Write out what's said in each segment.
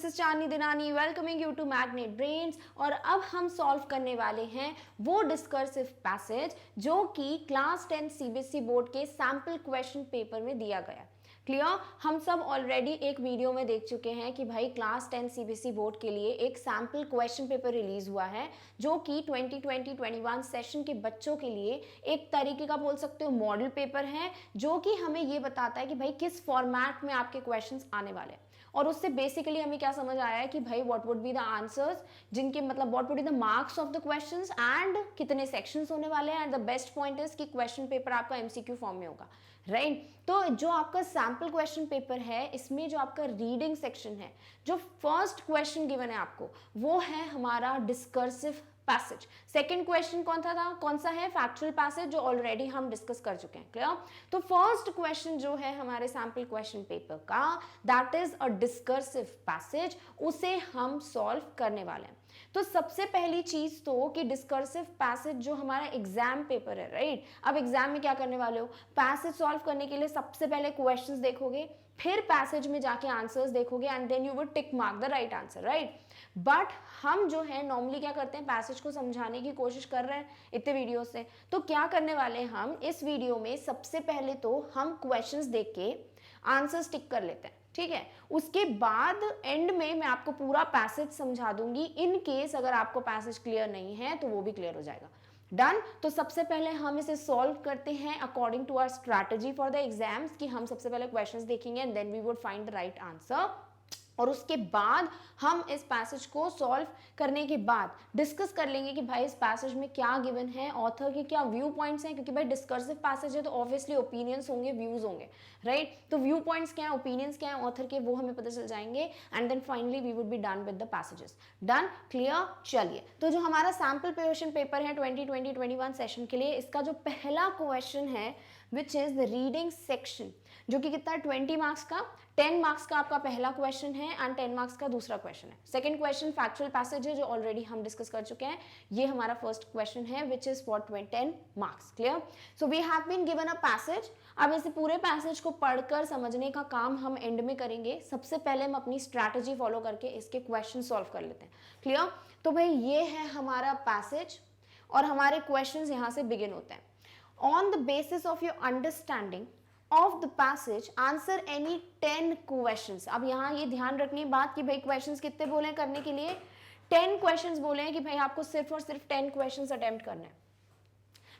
This is Chandni Dinani welcoming you to magnet brains. और अब हम सॉल्व करने वाले हैं वो डिस्कर्सिव पैसेज जो कि क्लास 10 सीबीएसई बोर्ड के सैम्पल क्वेश्चन पेपर में दिया गया। क्लियर? हम सब ऑलरेडी एक वीडियो में देख चुके हैं कि भाई क्लास 10 सीबीएसई बोर्ड के लिए एक सैम्पल क्वेश्चन पेपर रिलीज हुआ है जो कि 2020-21 सेशन के बच्चों के लिए एक तरीके का बोल सकते हो मॉडल पेपर है, जो कि हमें ये बताता है कि भाई किस फॉर्मेट में आपके क्वेश्चंस आने वाले हैं। और उससे बेसिकली हमें क्या समझ आया है कि भाई what would be the answers, जिनके मतलब what would be the marks of the questions and कितने सेक्शंस होने वाले हैं। And the best point is कि क्वेश्चन पेपर आपका एमसीक्यू फॉर्म में होगा, राइट? तो जो आपका सैम्पल क्वेश्चन पेपर है, इसमें जो आपका रीडिंग सेक्शन है, जो फर्स्ट क्वेश्चन गिवन है आपको, वो है हमारा डिस्कर्सिव पैसेज। सेकंड क्वेश्चन कौन सा है? फैक्चुअल पैसेज, जो ऑलरेडी हम डिस्कस कर चुके हैं। क्लियर? तो फर्स्ट क्वेश्चन जो है हमारे सैम्पल क्वेश्चन पेपर का, that is a discursive passage, उसे हम सॉल्व करने वाले हैं। तो सबसे पहली चीज तो कि डिस्कर्सिव पैसेज जो हमारा एग्जाम पेपर है, राइट? अब एग्जाम में क्या करने वाले हो? पैसेज सॉल्व करने के लिए सबसे पहले क्वेश्चंस देखोगे, फिर पैसेज में जाके आंसर्स देखोगे and then you would tick mark the right answer, right? But हम जो है नॉर्मली क्या करते हैं, पैसेज को समझाने की कोशिश कर रहे हैं इतने वीडियो से। तो क्या करने वाले हैं हम इस वीडियो में, सबसे पहले तो हम क्वेश्चंस देख के आंसर्स टिक कर लेते हैं, ठीक है? उसके बाद एंड में मैं आपको पूरा पैसेज समझा दूंगी। इन केस अगर आपको पैसेज क्लियर नहीं है तो वो भी क्लियर हो जाएगा। डन? तो सबसे पहले हम इसे सॉल्व करते हैं according to our strategy for the exams, कि हम सबसे पहले क्वेश्चंस देखेंगे and then we would find the right answer. और उसके बाद हम इस पैसेज को सॉल्व करने के बाद डिस्कस कर लेंगे कि भाई इस पैसेज में क्या गिवन है, ऑथर के क्या व्यू पॉइंट्स हैं, क्योंकि भाई डिस्कर्सिव पैसेज है तो ऑब्वियसली ओपिनियंस होंगे, व्यूज होंगे, राइट? तो व्यू पॉइंट्स क्या है, ओपिनियंस क्या है ऑथर के, वो हमें पता चल जाएंगे and then finally we would be done with the passages. Done? Clear? चलिए, तो जो हमारा सैम्पल क्वेश्चन पेपर है 2020-21 सेशन के लिए, इसका जो पहला क्वेश्चन है which is the reading section, जो कि कितना 20 मार्क्स का, 10 मार्क्स का आपका पहला क्वेश्चन है एंड 10 मार्क्स का दूसरा क्वेश्चन है। सेकंड क्वेश्चन फैक्चुअल पैसेज है, जो ऑलरेडी हम डिस्कस कर चुके हैं। ये हमारा फर्स्ट क्वेश्चन है which is for 10 marks. Clear? So we have been given a passage. अब इसे पूरे पैसेज को पढ़कर समझने का काम हम एंड में करेंगे। सबसे पहले हम अपनी स्ट्रैटेजी फॉलो करके इसके क्वेश्चन सॉल्व कर लेते हैं। क्लियर? तो भाई ये है हमारा पैसेज और हमारे क्वेश्चन यहां से बिगिन होते हैं। On the basis of your understanding of the passage, answer any 10 questions. अब यहाँ ये ध्यान रखनी बात कि भाई क्वेश्चंस कितने बोले हैं करने के लिए? 10 क्वेश्चंस बोले हैं कि भाई आपको सिर्फ और सिर्फ 10 क्वेश्चंस अटेम्प्ट करने हैं।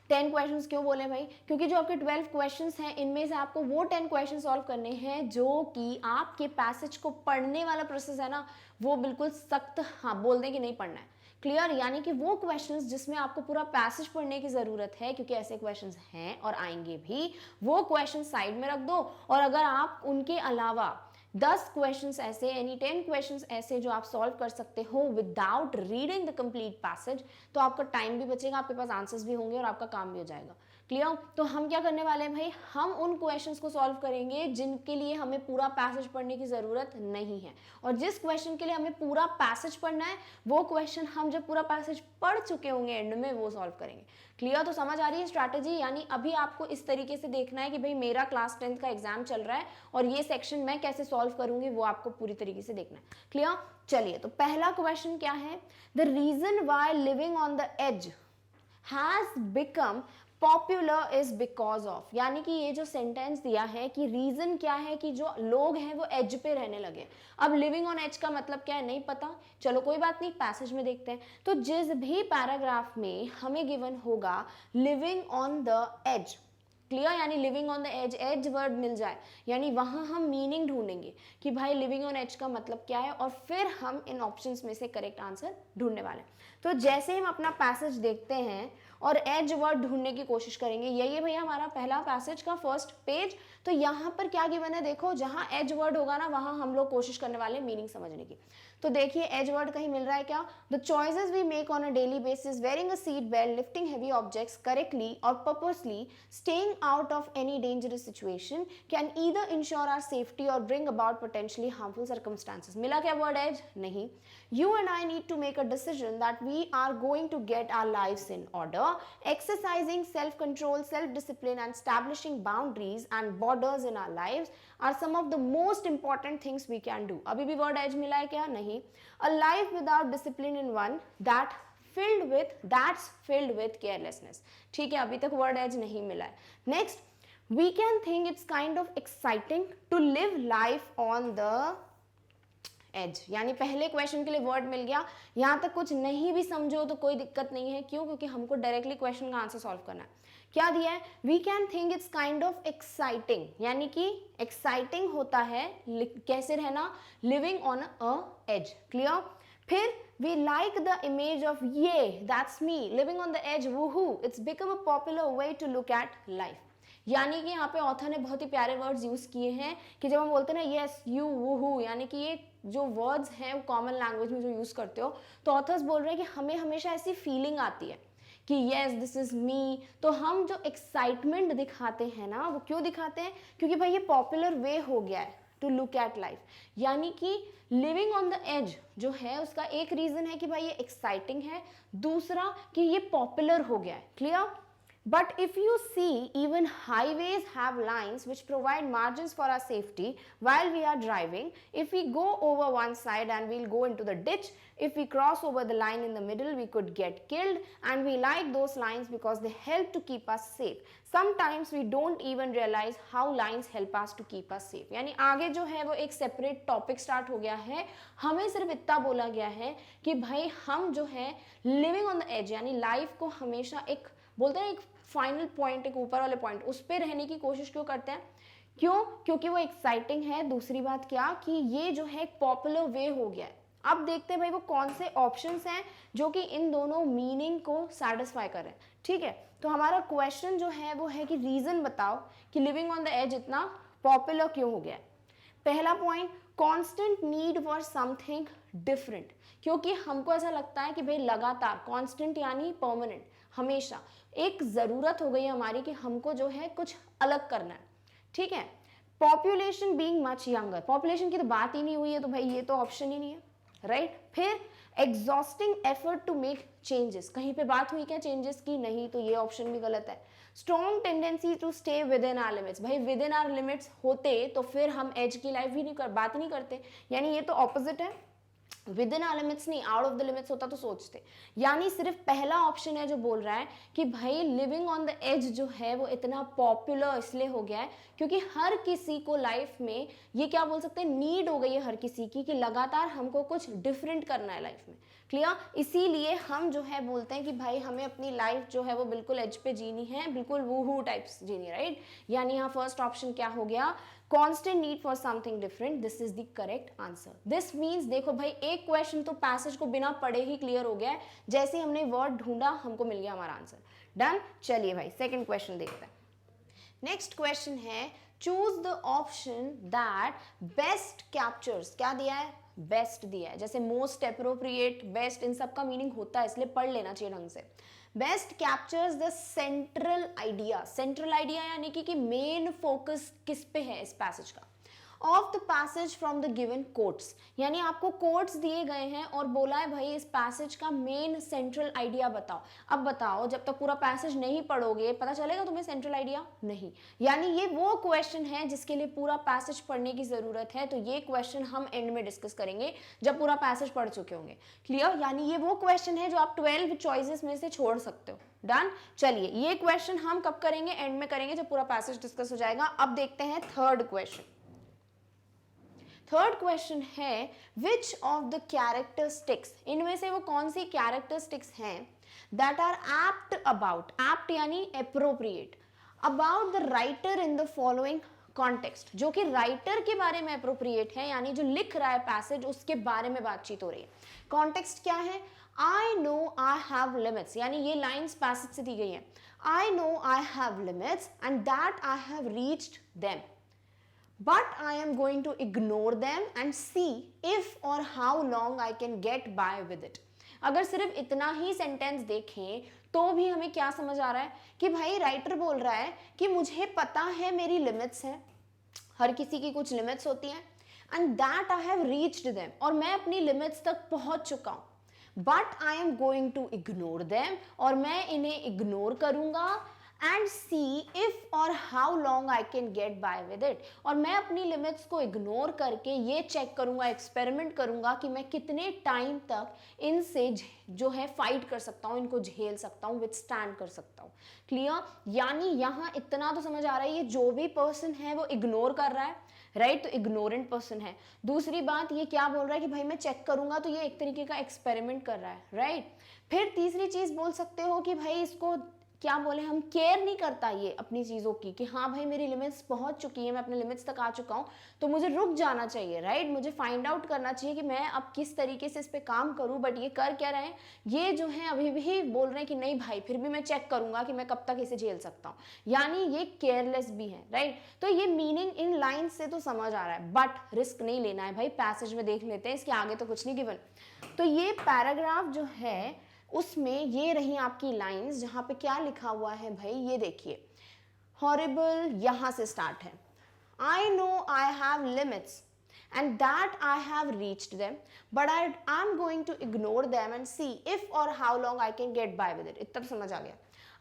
10 क्वेश्चंस क्यों बोले भाई? क्योंकि जो आपके 12 क्वेश्चंस हैं, इनमें से आपको वो 10 क्वेश्चन सॉल्व करने हैं जो कि आपके पैसेज को पढ़ने वाला प्रोसेस है ना, वो बिल्कुल सख्त हाँ बोल दें कि नहीं पढ़ना है। क्लियर? यानी कि वो क्वेश्चंस जिसमें आपको पूरा पैसेज पढ़ने की जरूरत है, क्योंकि ऐसे क्वेश्चंस हैं और आएंगे भी, वो क्वेश्चन साइड में रख दो। और अगर आप उनके अलावा 10 क्वेश्चंस ऐसे यानी 10 क्वेश्चंस ऐसे जो आप सॉल्व कर सकते हो without reading the complete passage, तो आपका टाइम भी बचेगा, आपके पास आंसर्स भी होंगे और आपका काम भी हो जाएगा। क्लियर? तो हम क्या करने वाले हैं भाई, हम उन क्वेश्चंस को सॉल्व करेंगे जिनके लिए हमें पूरा पैसेज पढ़ने की जरूरत नहीं है, और जिस क्वेश्चन के लिए हमें पूरा पैसेज पढ़ना है, वो क्वेश्चन हम जब पूरा पैसेज पढ़ चुके होंगे एंड में वो सॉल्व करेंगे। क्लियर? तो समझ आ रही है स्ट्रैटेजी? यानी अभी आपको इस तरीके से देखना है कि भाई मेरा क्लास 10 का एग्जाम चल रहा है और ये सेक्शन मैं कैसे सॉल्व करूंगी, वो आपको पूरी तरीके से देखना है। क्लियर? चलिए, तो पहला क्वेश्चन क्या है? The reason why living on the edge has become popular is because of, यानी कि ये जो सेंटेंस दिया है कि रीजन क्या है कि जो लोग हैं वो एज पे रहने लगे। अब लिविंग ऑन एज का मतलब क्या है नहीं पता, चलो कोई बात नहीं, पैसेज में देखते हैं। तो जिस भी पैराग्राफ में हमें गिवन होगा living on the edge, clear? यानी living on the edge, edge word मिल जाए, यानी वहां हम मीनिंग ढूंढेंगे कि भाई लिविंग ऑन एज का मतलब क्या है, और फिर हम इन ऑप्शंस में से करेक्ट आंसर ढूंढने वाले हैं। तो जैसे हम अपना पैसेज देखते हैं और एज वर्ड ढूंढने की कोशिश करेंगे, यही है भैया हमारा पहला पैसेज का फर्स्ट पेज। तो यहाँ पर क्या गिवन है देखो, जहां एज वर्ड होगा ना, वहां हम लोग कोशिश करने वाले मीनिंग समझने की। तो देखिए एज वर्ड कहीं मिल रहा है क्या? The choices we make on a daily basis, wearing a seat belt, lifting heavy objects correctly और purposely, staying out of any dangerous situation, can either ensure our safety और bring about potentially harmful circumstances. मिला क्या word edge? नहीं। You and I need to make a decision that we are going to get our lives in order, exercising self-control, self-discipline and establishing boundaries and borders in our lives are some of the most important things we can do. अभी भी word edge मिला है क्या? नहीं. A life without discipline in one that's filled with carelessness. ठीक है, अभी तक word edge नहीं मिला है. Next, we can think it's kind of exciting to live life on the edge, यानी पहले क्वेश्चन के लिए वर्ड मिल गया. यहाँ तक कुछ नहीं भी समझो तो कोई दिक्कत नहीं है. क्यों? क्योंकि हमको डायरेक्टली क्वेश्चन का आंसर सॉल्व करना है. क्या दिया है? We can think it's kind of exciting, यानी कि एक्साइटिंग होता है कैसे रहना, living on a edge. Clear? फिर we like the image of ये that's me living on the edge, woohoo, it's become a popular way to look at life. यानी कि यहाँ पे ऑथर ने बहुत ही प्यारे वर्ड्स यूज किए हैं कि जब हम बोलते हैं ना यस यू वूहू, यानी कि ये जो वर्ड्स हैं वो कॉमन लैंग्वेज में जो यूज करते हो, तो ऑथर्स बोल रहे हैं कि हमें हमेशा ऐसी फीलिंग आती है कि यस दिस इज मी. तो हम जो एक्साइटमेंट दिखाते हैं ना, वो क्यों दिखाते हैं? क्योंकि भाई ये पॉपुलर वे हो गया है टू लुक एट लाइफ. यानी कि लिविंग ऑन द एज जो है उसका एक रीजन है कि भाई ये एक्साइटिंग है, दूसरा कि ये पॉपुलर हो गया है. Clear? But if you see, even highways have lines which provide margins for our safety while we are driving. If we go over one side and we'll go into the ditch, if we cross over the line in the middle, we could get killed, and we like those lines because they help to keep us safe. Sometimes we don't even realize how lines help us to keep us safe. यानी आगे जो है वो एक separate topic start हो गया है. हमें सिर्फ इतना बोला गया है कि भाई हम जो है living on the edge, यानी लाइफ को हमेशा एक बोलते हैं एक फाइनल पॉइंट, एक ऊपर वाले पॉइंट, उस पर रहने की कोशिश क्यों करते हैं? क्यों? क्योंकि वो एक्साइटिंग है. दूसरी बात क्या कि ये जो है एक पॉपुलर वे हो गया है. अब देखते हैं भाई वो कौन से ऑप्शंस हैं जो कि इन दोनों मीनिंग को सेटिस्फाई कर रहे हैं. ठीक है, तो हमारा क्वेश्चन जो है वो है कि रीजन बताओ कि लिविंग ऑन द एज इतना पॉपुलर क्यों हो गया है. पहला point, constant need for something different. क्योंकि हमको ऐसा लगता है कि भाई लगातार, कॉन्स्टेंट यानी परमानेंट, हमेशा एक ज़रूरत हो गई है हमारी कि हमको जो है कुछ अलग करना है. ठीक है. Population being much younger, population की तो बात ही नहीं हुई है, तो भाई ये तो ऑप्शन ही नहीं है. राइट? फिर exhausting effort to make changes, कहीं पे बात हुई क्या चेंजेस की? नहीं, तो ये ऑप्शन भी गलत है. Strong tendency to stay within our limits, भाई विद इन आर लिमिट्स होते तो फिर हम एज की लाइफ भी बात ही नहीं करते. यानी ये तो ऑपोजिट है. विद इन आर लिमिट्स नहीं, आउट ऑफ द लिमिट्स होता तो सोचते. यानी सिर्फ पहला ऑप्शन है जो बोल रहा है कि भाई लिविंग ऑन द एज जो है वो इतना पॉपुलर इसलिए हो गया है क्योंकि हर किसी को लाइफ में ये क्या बोल सकते हैं, नीड हो गई है हर किसी की कि लगातार हमको कुछ डिफरेंट करना है लाइफ में. क्लियर? इसीलिए हम जो है बोलते हैं कि भाई हमें अपनी लाइफ जो है वो बिल्कुल एज पे जीनी है, बिल्कुल वूहू टाइप्स जीनी है. राइट? यानी यहाँ फर्स्ट ऑप्शन क्या हो गया, constant need for something different. This is the correct answer. This means देखो भाई एक क्वेश्चन तो पैसेज को बिना पढ़े ही क्लियर हो गया है. जैसे हमने वर्ड ढूंढा हमको मिल गया हमारा आंसर. डन. चलिए भाई सेकंड क्वेश्चन देखते हैं. नेक्स्ट क्वेश्चन है, choose the option that best captures. क्या दिया है? बेस्ट दिया है. जैसे मोस्ट अप्रोप्रिएट, बेस्ट, इन सब का मीनिंग होता है, इसलिए पढ़ लेना चाहिए ढंग से. Best captures the central idea. Central idea यानी कि मेन फोकस किस पे है इस पैसेज का. Of the passage from the given quotes, यानी आपको कोट्स दिए गए हैं और बोला है भाई इस पैसेज का मेन सेंट्रल आइडिया बताओ. अब बताओ, जब तक पूरा पैसेज नहीं पढ़ोगे पता चलेगा तुम्हें सेंट्रल आइडिया? नहीं. यानी ये वो क्वेश्चन है जिसके लिए पूरा पैसेज पढ़ने की जरूरत है. तो ये क्वेश्चन हम एंड में डिस्कस करेंगे जब पूरा पैसेज पढ़ चुके होंगे. क्लियर? यानी ये वो क्वेश्चन है जो आप 12 चॉइसेस में से छोड़ सकते हो. डन. चलिए ये क्वेश्चन हम कब करेंगे? एंड में करेंगे जब पूरा पैसेज डिस्कस हो जाएगा. अब देखते हैं थर्ड क्वेश्चन. थर्ड क्वेश्चन है, विच ऑफ द कैरेक्टरिस्टिक्स, इनमें से वो कौन सी कैरेक्टरिस्टिक्स हैं that are apt about, apt यानी appropriate, about the writer in the following context, जो कि राइटर के बारे में अप्रोप्रिएट है, यानी जो लिख रहा है पैसेज उसके बारे में बातचीत हो रही है. कॉन्टेक्स्ट क्या है? I know I have limits, यानी ये लाइन्स पैसेज से दी गई हैं. I know I have limits and that I have reached them, but I am going to ignore them and see if or how long I can get by with it. अगर सिर्फ इतना ही sentence देखें तो भी हमें क्या समझ आ रहा है कि भाई राइटर बोल रहा है कि मुझे पता है मेरी लिमिट्स हैं, हर किसी की कुछ लिमिट्स होती हैं, and that I have reached them, और मैं अपनी लिमिट्स तक पहुंच चुका हूं. But I am going to ignore them, और मैं इन्हें इग्नोर करूंगा. एंड सी इफ और how long I can get by with it, और मैं अपनी लिमिट्स को इग्नोर करके ये चेक करूंगा, एक्सपेरिमेंट करूंगा कि मैं कितने टाइम तक इनसे जो है फाइट कर सकता हूँ, इनको झेल सकता हूँ, विथस्टैंड कर सकता हूँ। क्लियर? यानी यहाँ इतना तो समझ आ रहा है, ये जो भी पर्सन है वो इग्नोर कर रहा है, राइट? तो इग्नोरेंट पर्सन है। दूसरी बात ये क्या बोल रहा है कि भाई मैं चेक करूंगा, तो ये एक तरीके का एक्सपेरिमेंट कर रहा है, राइट? फिर तीसरी चीज बोल सकते हो कि भाई इसको क्या बोले हम, केयर नहीं करता ये अपनी चीज़ों की, कि हाँ भाई मेरी लिमिट्स पहुंच चुकी है, मैं अपने लिमिट्स तक आ चुका हूँ, तो मुझे रुक जाना चाहिए, राइट? मुझे फाइंड आउट करना चाहिए कि मैं अब किस तरीके से इस पर काम करूँ। बट ये कर क्या रहे हैं, ये जो है अभी भी बोल रहे हैं कि नहीं भाई फिर भी मैं चेक करूंगा कि मैं कब तक इसे झेल सकता हूँ, यानी ये केयरलेस भी है, राइट? तो ये मीनिंग इन लाइन से तो समझ आ रहा है, बट रिस्क नहीं लेना है भाई। पैसेज में देख लेते हैं, इसके आगे तो कुछ नहीं गिवन। तो ये पैराग्राफ जो है उसमें ये रही आपकी लाइंस, जहां पे क्या लिखा हुआ है भाई, ये देखिए, हॉरिबल यहां से स्टार्ट है। आई know I have limits and that I have reached them, but I'm going to ignore them and see if or how long I can get by with it. इतना तो समझ आ गया।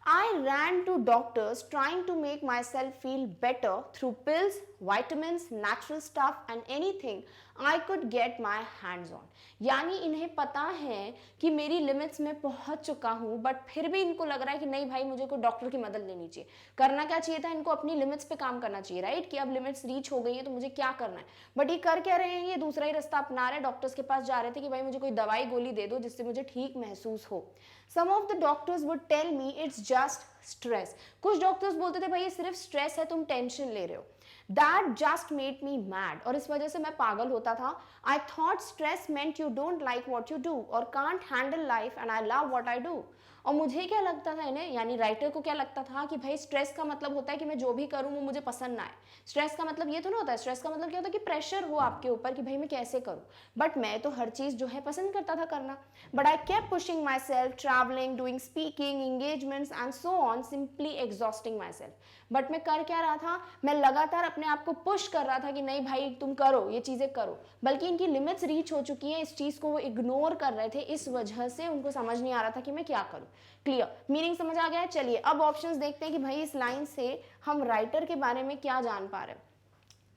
I ran to doctors trying to make myself feel better through pills, vitamins, natural stuff and anything I could get my hands on. यानी इन्हें पता है कि मेरी लिमिट्स में पहुंच चुका हूं, बट फिर भी इनको लग रहा है कि नहीं भाई मुझे कोई डॉक्टर की मदद लेनी चाहिए। करना क्या चाहिए था इनको, अपनी लिमिट्स पे काम करना चाहिए, राइट? कि अब लिमिट्स रीच हो गई है तो मुझे क्या करना है। बट ये कर क्या रहे हैं, ये दूसरा ही रास्ता अपना रहे हैं। डॉक्टर्स के पास जा रहे थे कि भाई मुझे कोई दवाई गोली दे दो जिससे मुझे ठीक महसूस हो। Some of the doctors would tell me it's just stress. कुछ डॉक्टर्स बोलते थे भाई ये सिर्फ स्ट्रेस है, तुम टेंशन ले रहे हो। That just made me mad. और इस वजह से मैं पागल होता था। I thought stress meant you don't like what you do or can't handle life and I love what I do. और मुझे क्या लगता था इन्हें, यानी राइटर को क्या लगता था कि भाई स्ट्रेस का मतलब होता है कि मैं जो भी करूँ वो मुझे पसंद ना आए। स्ट्रेस का मतलब ये तो ना होता है, स्ट्रेस का मतलब क्या होता है कि प्रेशर हो आपके ऊपर कि भाई मैं कैसे करूँ। बट मैं तो हर चीज़ जो है पसंद करता था करना। But I kept pushing my self, travelling, doing speaking, engagements and so on, simply exhausting my self. But मैं कर क्या रहा था, मैं लगातार अपने आप को पुश कर रहा था कि नहीं भाई तुम करो, ये चीज़ें करो। बल्कि इनकी लिमिट्स रीच हो चुकी है, इस चीज़ को वो इग्नोर कर रहे थे, इस वजह से उनको समझ नहीं आ रहा था कि मैं क्या करूँ। क्लियर? मीनिंग समझ आ गया है? चलिए अब ऑप्शंस देखते हैं कि भाई इस लाइन से हम राइटर के बारे में क्या जान पा रहे हैं।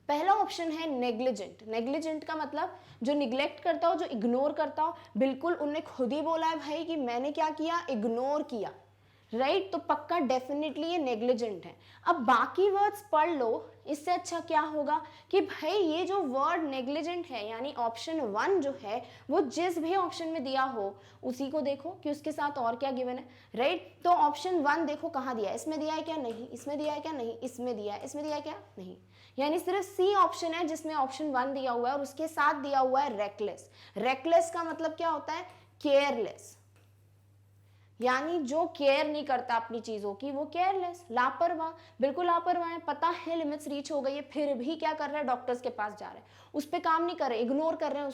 पहला ऑप्शन है नेग्लिजेंट। नेग्लिजेंट का मतलब जो निग्लेक्ट करता हो, जो इग्नोर करता हो। बिल्कुल उनने खुद ही बोला है भाई कि मैंने क्या किया, इग्नोर किया, राइट? तो पक्का डेफिनेटली ये नेग्लिजेंट है। अब बाकी वर्ड्स पढ़ लो, इससे अच्छा क्या होगा कि भाई ये जो वर्ड नेग्लिजेंट है, यानी ऑप्शन 1 जो है वो जिस भी ऑप्शन में दिया हो उसी को देखो कि उसके साथ और क्या गिवन है, राइट? तो ऑप्शन 1 देखो कहाँ दिया है, इसमें दिया है क्या, नहीं। इसमें दिया है क्या, नहीं। इसमें दिया है, इसमें दिया है क्या, नहीं। यानी सिर्फ सी ऑप्शन है जिसमें ऑप्शन 1 दिया हुआ है और उसके साथ दिया हुआ है रेकलेस। रेकलेस का मतलब क्या होता है, केयरलेस, यानी जो केयर नहीं करता अपनी चीजों की वो केयरलेस, लापरवाह, बिल्कुल लापरवाह है। पता है लिमिट्स रीच हो गई है, फिर भी क्या कर रहे हैं, डॉक्टर्स के पास जा रहे हैं, उस पर काम नहीं कर रहे, इग्नोर कर रहे हैं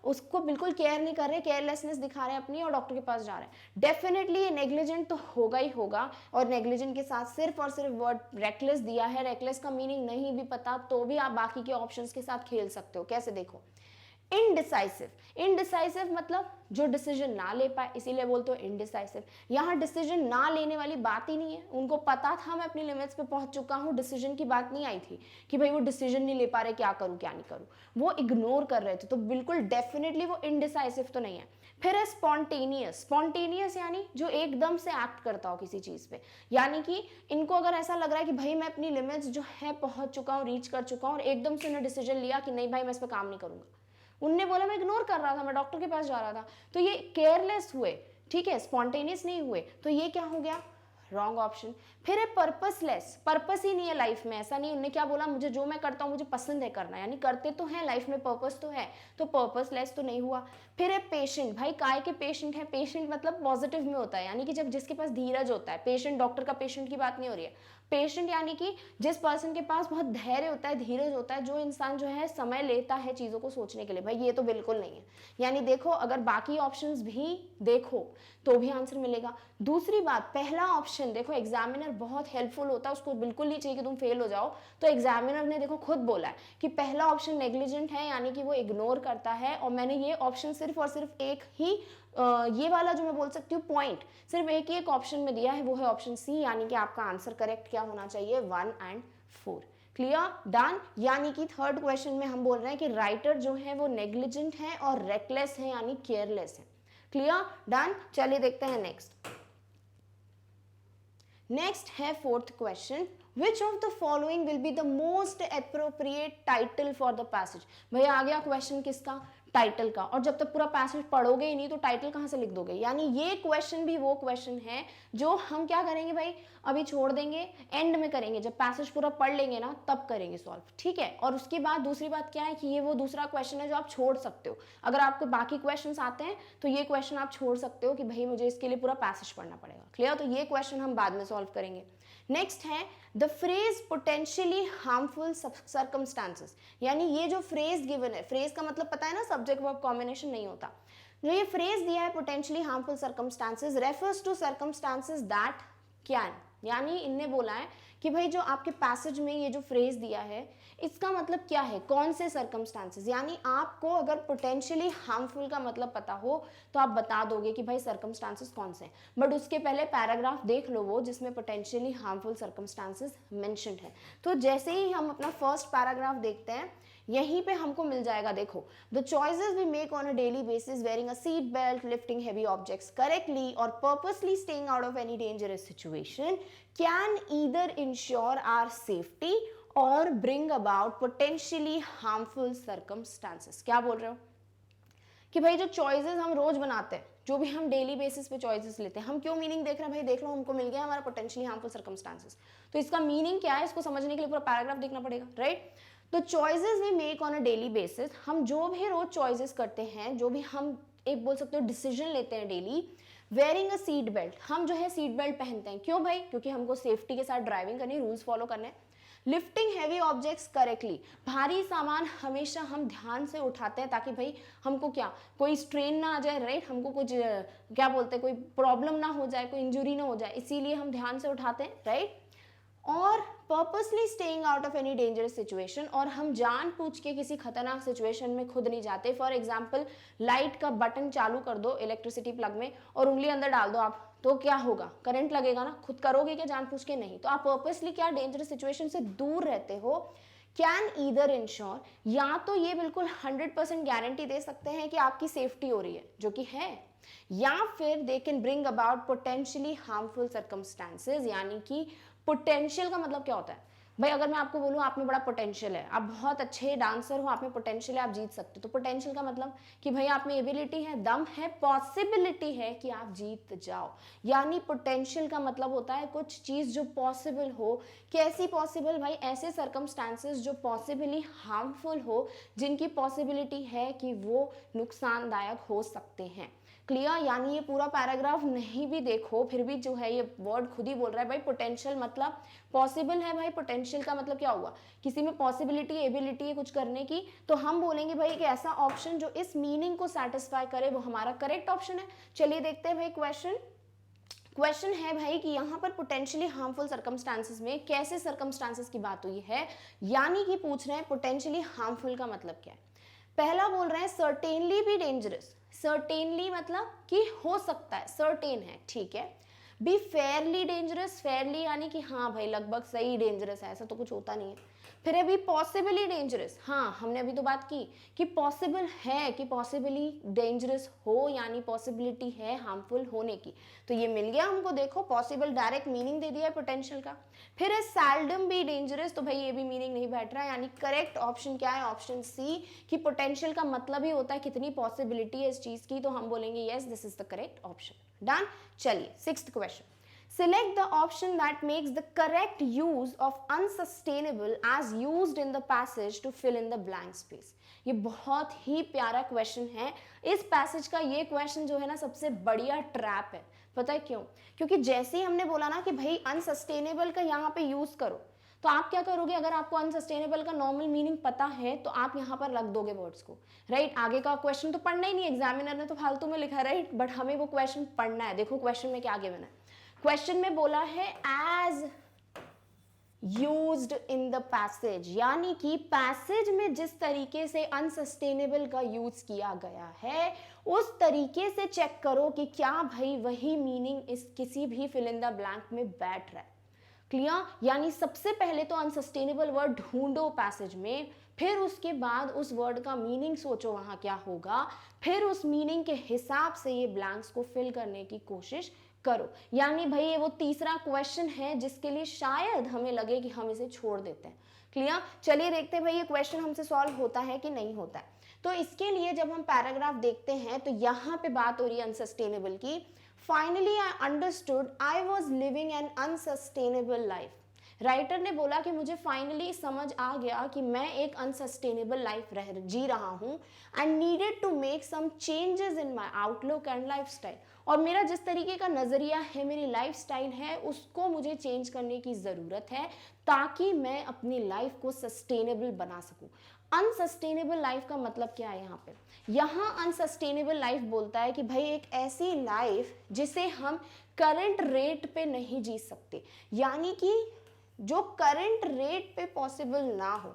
उसको बिल्कुल केयर नहीं कर रहे, केयरलेसनेस दिखा रहे हैं अपनी और डॉक्टर के पास जा रहे हैं। डेफिनेटली ये नेग्लिजेंट तो होगा ही होगा। और नेग्लिजेंट के साथ सिर्फ और सिर्फ वर्ड रेकलेस दिया है। रेकलेस का मीनिंग नहीं भी पता तो भी आप बाकी के ऑप्शंस के साथ खेल सकते हो। कैसे, देखो। इनडिसाइसिव, इनडिसाइसिव मतलब जो डिसीजन ना ले पाए, इसीलिए बोलते हो इनडिसाइसिव। यहाँ डिसीजन ना लेने वाली बात ही नहीं है, उनको पता था मैं अपनी लिमिट्स पे पहुंच चुका हूँ, डिसीजन की बात नहीं आई थी कि भाई वो डिसीजन नहीं ले पा रहे, क्या करूँ क्या नहीं करूँ, वो इग्नोर कर रहे थे। तो बिल्कुल डेफिनेटली वो इनडिसाइसिव तो नहीं है। फिर है स्पॉन्टेनियस। स्पॉन्टेनियस यानी जो एकदम से एक्ट करता हो किसी चीज़ पे, यानी कि इनको अगर ऐसा लग रहा है कि भाई मैं अपनी लिमिट्स जो है पहुंच चुका हूँ, रीच कर चुका हूँ, और एकदम से उन्होंने डिसीजन लिया कि नहीं भाई मैं इस पर काम नहीं करूँगा। उनने बोला मैं इग्नोर कर रहा था, मैं डॉक्टर के पास जा रहा था, तो ये केयरलेस हुए, ठीक है, स्पॉन्टेनियस नहीं हुए। तो ये क्या हो गया, रॉन्ग ऑप्शन। फिर है पर्पसलेस, पर्पस ही नहीं है लाइफ में, ऐसा नहीं। उन्होंने क्या बोला, मुझे जो मैं करता हूँ मुझे पसंद है करना, यानी करते तो हैं, लाइफ में पर्पस तो है, तो पर्पसलेस तो नहीं हुआ। फिर है पेशेंट। भाई काय के पेशेंट है, पेशेंट मतलब पॉजिटिव में होता है, यानी कि जब जिसके पास धीरज होता है। पेशेंट डॉक्टर का पेशेंट की बात नहीं हो रही है, पेशेंट यानी कि जिस पर्सन के पास बहुत धैर्य होता है, धीरज होता है, जो इंसान जो है समय लेता है चीज़ों को सोचने के लिए, भाई ये तो बिल्कुल नहीं है। यानी देखो, अगर बाकी ऑप्शंस भी देखो तो भी आंसर मिलेगा। दूसरी बात, पहला ऑप्शन देखो, एग्जामिनर बहुत हेल्पफुल होता है, उसको बिल्कुल नहीं चाहिए कि तुम फेल हो जाओ। तो एग्जामिनर ने देखो खुद बोला है कि पहला ऑप्शन नेग्लिजेंट है, यानी कि वो इग्नोर करता है। और मैंने ये ऑप्शन सिर्फ और सिर्फ एक ही ये वाला जो मैं बोल सकती हूँ पॉइंट सिर्फ एक ही एक ऑप्शन में दिया है, वो है ऑप्शन सी, यानी कि आपका आंसर करेक्ट क्या होना चाहिए, 1 and 4। Clear, done. यानी कि थर्ड क्वेश्चन में हम बोल रहे हैं कि राइटर जो है वो नेग्लिजेंट है और रेकलेस है, यानी केयरलेस है। Clear, done. चलिए देखते हैं नेक्स्ट। नेक्स्ट है fourth question, which of the following will be the most appropriate title for the passage. भैया आ गया क्वेश्चन किसका, टाइटल का। और जब तक पूरा पैसेज पढ़ोगे ही नहीं तो टाइटल कहाँ से लिख दोगे। यानी ये क्वेश्चन भी वो क्वेश्चन है जो हम क्या करेंगे भाई, अभी छोड़ देंगे, एंड में करेंगे, जब पैसेज पूरा पढ़ लेंगे ना तब करेंगे सॉल्व, ठीक है। और उसके बाद दूसरी बात क्या है कि ये वो दूसरा क्वेश्चन है जो आप छोड़ सकते हो। अगर आपको बाकी क्वेश्चंस आते हैं तो ये क्वेश्चन आप छोड़ सकते हो कि भाई मुझे इसके लिए पूरा पैसेज पढ़ना पड़ेगा। क्लियर, तो ये क्वेश्चन हम बाद में सॉल्व करेंगे। नेक्स्ट है the phrase potentially harmful circumstances. यानी ये जो फ्रेज गिवन है, फ्रेज का मतलब पता है ना, सब्जेक्ट वर्ब कॉम्बिनेशन नहीं होता। जो ये फ्रेज दिया है potentially harmful circumstances refers to circumstances that can, यानी इनने बोला है कि भाई जो आपके पैसेज में ये जो फ्रेज दिया है इसका मतलब क्या है, कौन से सर्कमस्टांसेस। यानी आपको अगर पोटेंशियली हार्मफुल का मतलब पता हो तो आप बता दोगे कि भाई सर्कमस्टांसेस कौन से हैं, बट उसके पहले पैराग्राफ देख लो वो जिसमें पोटेंशियली हार्मफुल सर्कमस्टांसेस मेंशन्ड है। तो जैसे ही हम अपना फर्स्ट पैराग्राफ देखते हैं यहीं पे हमको मिल जाएगा, देखो, the choices we make on a daily basis, wearing a seat belt, lifting heavy objects correctly और purposely staying out of any dangerous situation can either ensure our safety और bring about potentially harmful circumstances. क्या बोल रहे हो कि भाई जो choices हम रोज बनाते हैं, जो भी हम डेली बेसिस पे चॉइसेस लेते हैं, हम क्यों मीनिंग देख रहे हैं, भाई देख लो हमको मिल गया हमारा पोटेंशियली हार्मफुल सर्कमस्टांसेस, तो इसका मीनिंग क्या है, इसको समझने के लिए पूरा पैराग्राफ देखना पड़ेगा, राइट। तो choices we make on a daily basis, हम जो भी रोज चॉइसेस करते हैं, जो भी हम एक बोल सकते हो डिसीजन लेते हैं daily. Wearing a seat belt, हम जो है सीट बेल्ट पहनते हैं, क्यों भाई, क्योंकि हमको सेफ्टी के साथ ड्राइविंग करनी, रूल्स फॉलो करने हैं। लिफ्टिंग हैवी ऑब्जेक्ट्स करेक्टली, भारी सामान हमेशा हम ध्यान से उठाते हैं ताकि भाई हमको क्या कोई स्ट्रेन ना आ जाए, राइट, हमको कुछ क्या बोलते हैं कोई प्रॉब्लम ना हो जाए, कोई इंजुरी ना हो जाए, इसीलिए हम ध्यान से उठाते हैं, राइट। और purposely staying out of any dangerous situation, और हम जान पूछ के किसी खतरनाक सिचुएशन में खुद नहीं जाते। फॉर एग्जाम्पल लाइट का बटन चालू कर दो इलेक्ट्रिसिटी प्लग में और उंगली अंदर डाल दो आप, तो क्या होगा, करंट लगेगा ना, खुद करोगे क्या जान पूछ के, नहीं। तो आप पर्पसली क्या डेंजरस सिचुएशन से दूर रहते हो। कैन ईदर इंश्योर, या तो ये बिल्कुल 100% गारंटी दे सकते हैं कि आपकी सेफ्टी हो रही है, जो कि है, या फिर they can bring about potentially harmful circumstances. यानी कि पोटेंशियल का मतलब क्या होता है भाई, अगर मैं आपको बोलूँ आप में बड़ा पोटेंशियल है, आप बहुत अच्छे डांसर हो, आप में पोटेंशियल है, आप जीत सकते हो, तो पोटेंशियल का मतलब कि भाई आप में एबिलिटी है, दम है, पॉसिबिलिटी है कि आप जीत जाओ। यानी पोटेंशियल का मतलब होता है कुछ चीज जो पॉसिबल हो। कैसी पॉसिबल भाई, ऐसे सर्कमस्टांसेस जो पॉसिबली हार्मफुल हो, जिनकी पॉसिबिलिटी है कि वो नुकसानदायक हो सकते हैं। क्लियर, यानी ये पूरा पैराग्राफ नहीं भी देखो फिर भी जो है ये वर्ड खुद ही बोल रहा है भाई पोटेंशियल मतलब पॉसिबल है। भाई पोटेंशियल का मतलब क्या हुआ, किसी में पॉसिबिलिटी एबिलिटी है कुछ करने की, तो हम बोलेंगे भाई कि ऐसा ऑप्शन जो इस मीनिंग को सेटिस्फाई करे वो हमारा करेक्ट ऑप्शन है। चलिए देखते हैं भाई क्वेश्चन है भाई कि यहाँ पर पोटेंशियली हार्मफुल सर्कमस्टांसेस में कैसे सर्कमस्टांसेस की बात हुई है, यानी कि पूछ रहे हैं पोटेंशियली हार्मफुल का मतलब क्या है। पहला बोल रहे हैं सर्टेनली भी डेंजरस, सर्टेनली मतलब कि हो सकता है, सर्टेन है, ठीक है। बी फेयरली डेंजरस, फेयरली यानी कि हाँ भाई लगभग सही डेंजरस है, ऐसा तो कुछ होता नहीं है। फिर अभी पॉसिबली डेंजरस, हाँ हमने अभी तो बात की कि पॉसिबल है कि पॉसिबली डेंजरस हो, यानी पॉसिबिलिटी है हार्मफुल होने की, तो ये मिल गया हमको। देखो पॉसिबल डायरेक्ट मीनिंग दे दिया है पोटेंशियल का। फिर है सैल्डम भी डेंजरस, तो भाई ये भी मीनिंग नहीं बैठ रहा है, यानी करेक्ट ऑप्शन क्या है, ऑप्शन सी, कि पोटेंशियल का मतलब ही होता है कितनी पॉसिबिलिटी है इस चीज की, तो हम बोलेंगे yes this is the correct option. Done. चलिए sixth question, select the option that makes the correct use of unsustainable as used in the passage to fill in the blank space। ये बहुत ही प्यारा क्वेश्चन है। इस passage का ये question जो है ना सबसे बढ़िया ट्रैप है। पता है क्यों? क्योंकि जैसे ही हमने बोला ना कि भाई अनसस्टेनेबल का यहाँ पे यूज करो, तो आप क्या करोगे? अगर आपको अनसस्टेनेबल का नॉर्मल मीनिंग पता है तो आप यहाँ पर रख दोगे वर्ड्स को, राइट? आगे का क्वेश्चन तो पढ़ना ही नहीं, एग्जामिनर ने तो फालतू में लिखा, राइट? बट हमें वो क्वेश्चन पढ़ना है। देखो क्वेश्चन में क्या गिवन है। क्वेश्चन में बोला है as used in the passage, यानी कि पैसेज में जिस तरीके से अनसस्टेनेबल का यूज किया गया है उस तरीके से चेक करो कि क्या भाई वही मीनिंग इस किसी भी फिल इन द ब्लैंक में बैठ रहा है। क्लियर? यानी सबसे पहले तो अनसस्टेनेबल वर्ड ढूंढो पैसेज में, फिर उसके बाद उस वर्ड का मीनिंग सोचो वहां क्या होगा, फिर उस मीनिंग के हिसाब से ये ब्लैंक्स को फिल करने की कोशिश करो। यानी भाई ये वो तीसरा क्वेश्चन है जिसके लिए शायद हमें लगे कि हम इसे छोड़ देते हैं। क्लियर? चलिए देखते हैं भाई ये क्वेश्चन हमसे सॉल्व होता है कि नहीं होता है। तो इसके लिए जब हम पैराग्राफ देखते हैं तो यहाँ पे बात हो रही है अनसस्टेनेबल की। Finally I understood I was living an unsustainable life. Writer ने बोला कि मुझे फाइनली समझ आ गया कि मैं एक अनसस्टेनेबल लाइफ जी रहा हूँ and needed to make some changes in my outlook and lifestyle. और मेरा जिस तरीके का नज़रिया है, मेरी लाइफस्टाइल है, उसको मुझे चेंज करने की ज़रूरत है ताकि मैं अपनी लाइफ को सस्टेनेबल बना सकूं। अनसस्टेनेबल लाइफ का मतलब क्या है यहाँ पे? यहाँ अनसस्टेनेबल लाइफ बोलता है कि भाई एक ऐसी लाइफ जिसे हम करंट रेट पे नहीं जी सकते, यानी कि जो करंट रेट पे पॉसिबल ना हो,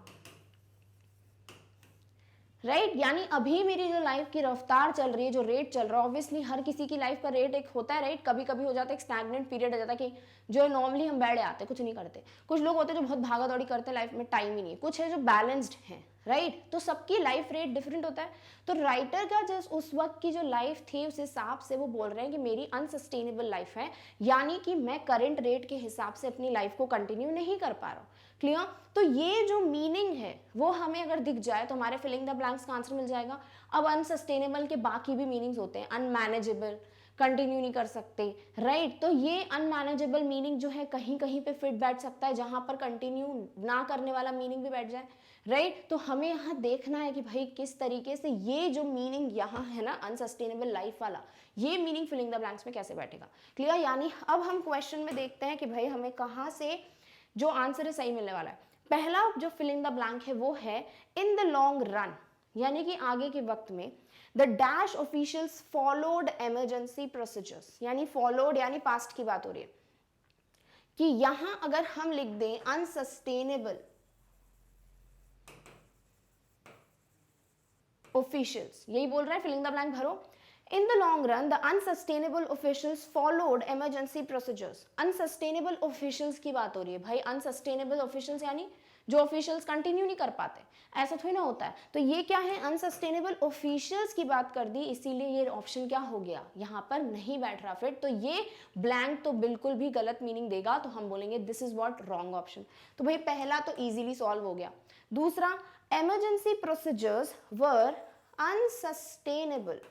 राइट? यानी अभी मेरी जो लाइफ की रफ्तार चल रही है, जो रेट चल रहा है, ऑब्वियसली हर किसी की लाइफ का रेट एक होता है, राइट? कभी कभी हो जाता है एक स्टैग्नेंट पीरियड हो जाता है कि जो नॉर्मली हम बैठे आते कुछ नहीं करते। कुछ लोग होते हैं जो बहुत भागा दौड़ी करते हैं, लाइफ में टाइम ही नहीं है। कुछ है जो बैलेंस्ड है, राइट? तो सबकी लाइफ रेट डिफरेंट होता है। तो राइटर का जस्ट उस वक्त की जो लाइफ थी उस हिसाब से वो बोल रहे हैं कि मेरी अनसस्टेनेबल लाइफ है, यानी कि मैं करंट रेट के हिसाब से अपनी लाइफ को कंटिन्यू नहीं कर पा रहा हूँ। क्लियर? तो ये जो मीनिंग है वो हमें अगर दिख जाए तो हमारे फिलिंग द ब्लैंक्स का आंसर मिल जाएगा। अब अनसस्टेनेबल के बाकी भी मीनिंग्स होते हैं, अनमैनेजेबल, कंटिन्यू नहीं कर सकते, राइट? तो ये अनमैनेजेबल मीनिंग जो है कहीं कहीं पे फिट बैठ सकता है जहां पर कंटिन्यू ना करने वाला मीनिंग भी बैठ जाए, राइट? तो हमें यहाँ देखना है कि भाई किस तरीके से ये जो मीनिंग यहाँ है ना अनसस्टेनेबल लाइफ वाला, ये मीनिंग फिलिंग द ब्लैंक्स में कैसे बैठेगा। क्लियर? यानी अब हम क्वेश्चन में देखते हैं कि भाई हमें कहाँ से जो आंसर है सही मिलने वाला है। पहला जो फिलिंग द ब्लैंक है वो है इन द लॉन्ग रन, यानी कि आगे के वक्त में the dash officials followed emergency procedures, यानी फॉलोड यानी पास्ट की बात हो रही है कि यहां अगर हम लिख दें अनसस्टेनेबल ऑफिशियल्स, यही बोल रहा है फिलिंग द ब्लैंक भरो। In the long run, the unsustainable officials followed emergency procedures. Unsustainable officials की बात हो रही है भाई। unsustainable officials यानी जो officials कंटिन्यू नहीं कर पाते, ऐसा थोड़ी ना होता है। तो ये क्या है? unsustainable officials की बात कर दी, इसीलिए ये ऑप्शन क्या हो गया? यहाँ पर नहीं बैठ रहा फिट। तो ये ब्लैंक तो बिल्कुल भी गलत मीनिंग देगा, तो हम बोलेंगे this is what wrong option. तो भाई पहला तो इजीली सॉल्व हो गया। दूसरा, emergency procedures were unsustainable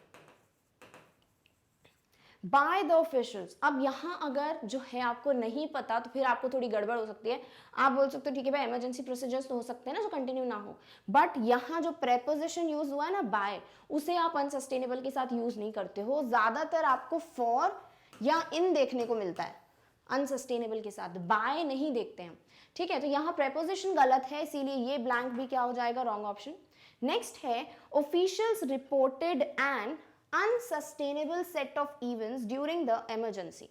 by the officials. अब यहाँ अगर जो है आपको नहीं पता तो फिर आपको थोड़ी गड़बड़ हो सकती है। आप बोल सकते हो ठीक है भाई इमरजेंसी प्रोसीजर्स तो हो सकते हैं ना जो कंटिन्यू ना हो, बट यहाँ जो प्रेपोजिशन यूज हुआ है ना बाय, उसे आप अनसस्टेनेबल के साथ यूज नहीं करते हो। ज्यादातर आपको फॉर या इन देखने को मिलता है, अनसस्टेनेबल के साथ बाय नहीं देखते हैं। ठीक है, तो यहाँ प्रेपोजिशन गलत है, इसीलिए ये ब्लैंक भी क्या हो जाएगा? Wrong option. नेक्स्ट है officials reported and unsustainable set of events during the emergency.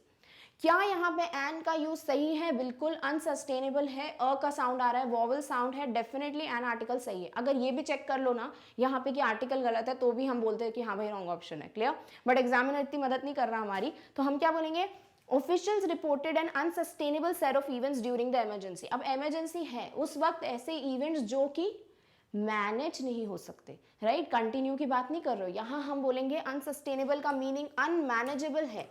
क्या यहाँ पे एन का यूज सही है? बिल्कुल। अनसस्टेनेबल है, अ का साउंड आ रहा है, वॉवल साउंड है, डेफिनेटली एन आर्टिकल सही है। अगर ये भी चेक कर लो ना यहाँ पे कि आर्टिकल गलत है तो भी हम बोलते हैं कि हाँ भाई रॉन्ग ऑप्शन है। क्लियर? बट एग्जामिनर इतनी मदद नहीं कर रहा हमारी, तो हम क्या बोलेंगे? Officials reported an unsustainable set of events during the emergency. अब इमरजेंसी है, उस वक्त ऐसे इवेंट्स जो कि मैनेज नहीं हो सकते, राइट? कंटिन्यू की बात नहीं कर रहे हो। यहां हम बोलेंगे अनसस्टेनेबल का मीनिंग अनमैनेजेबल है,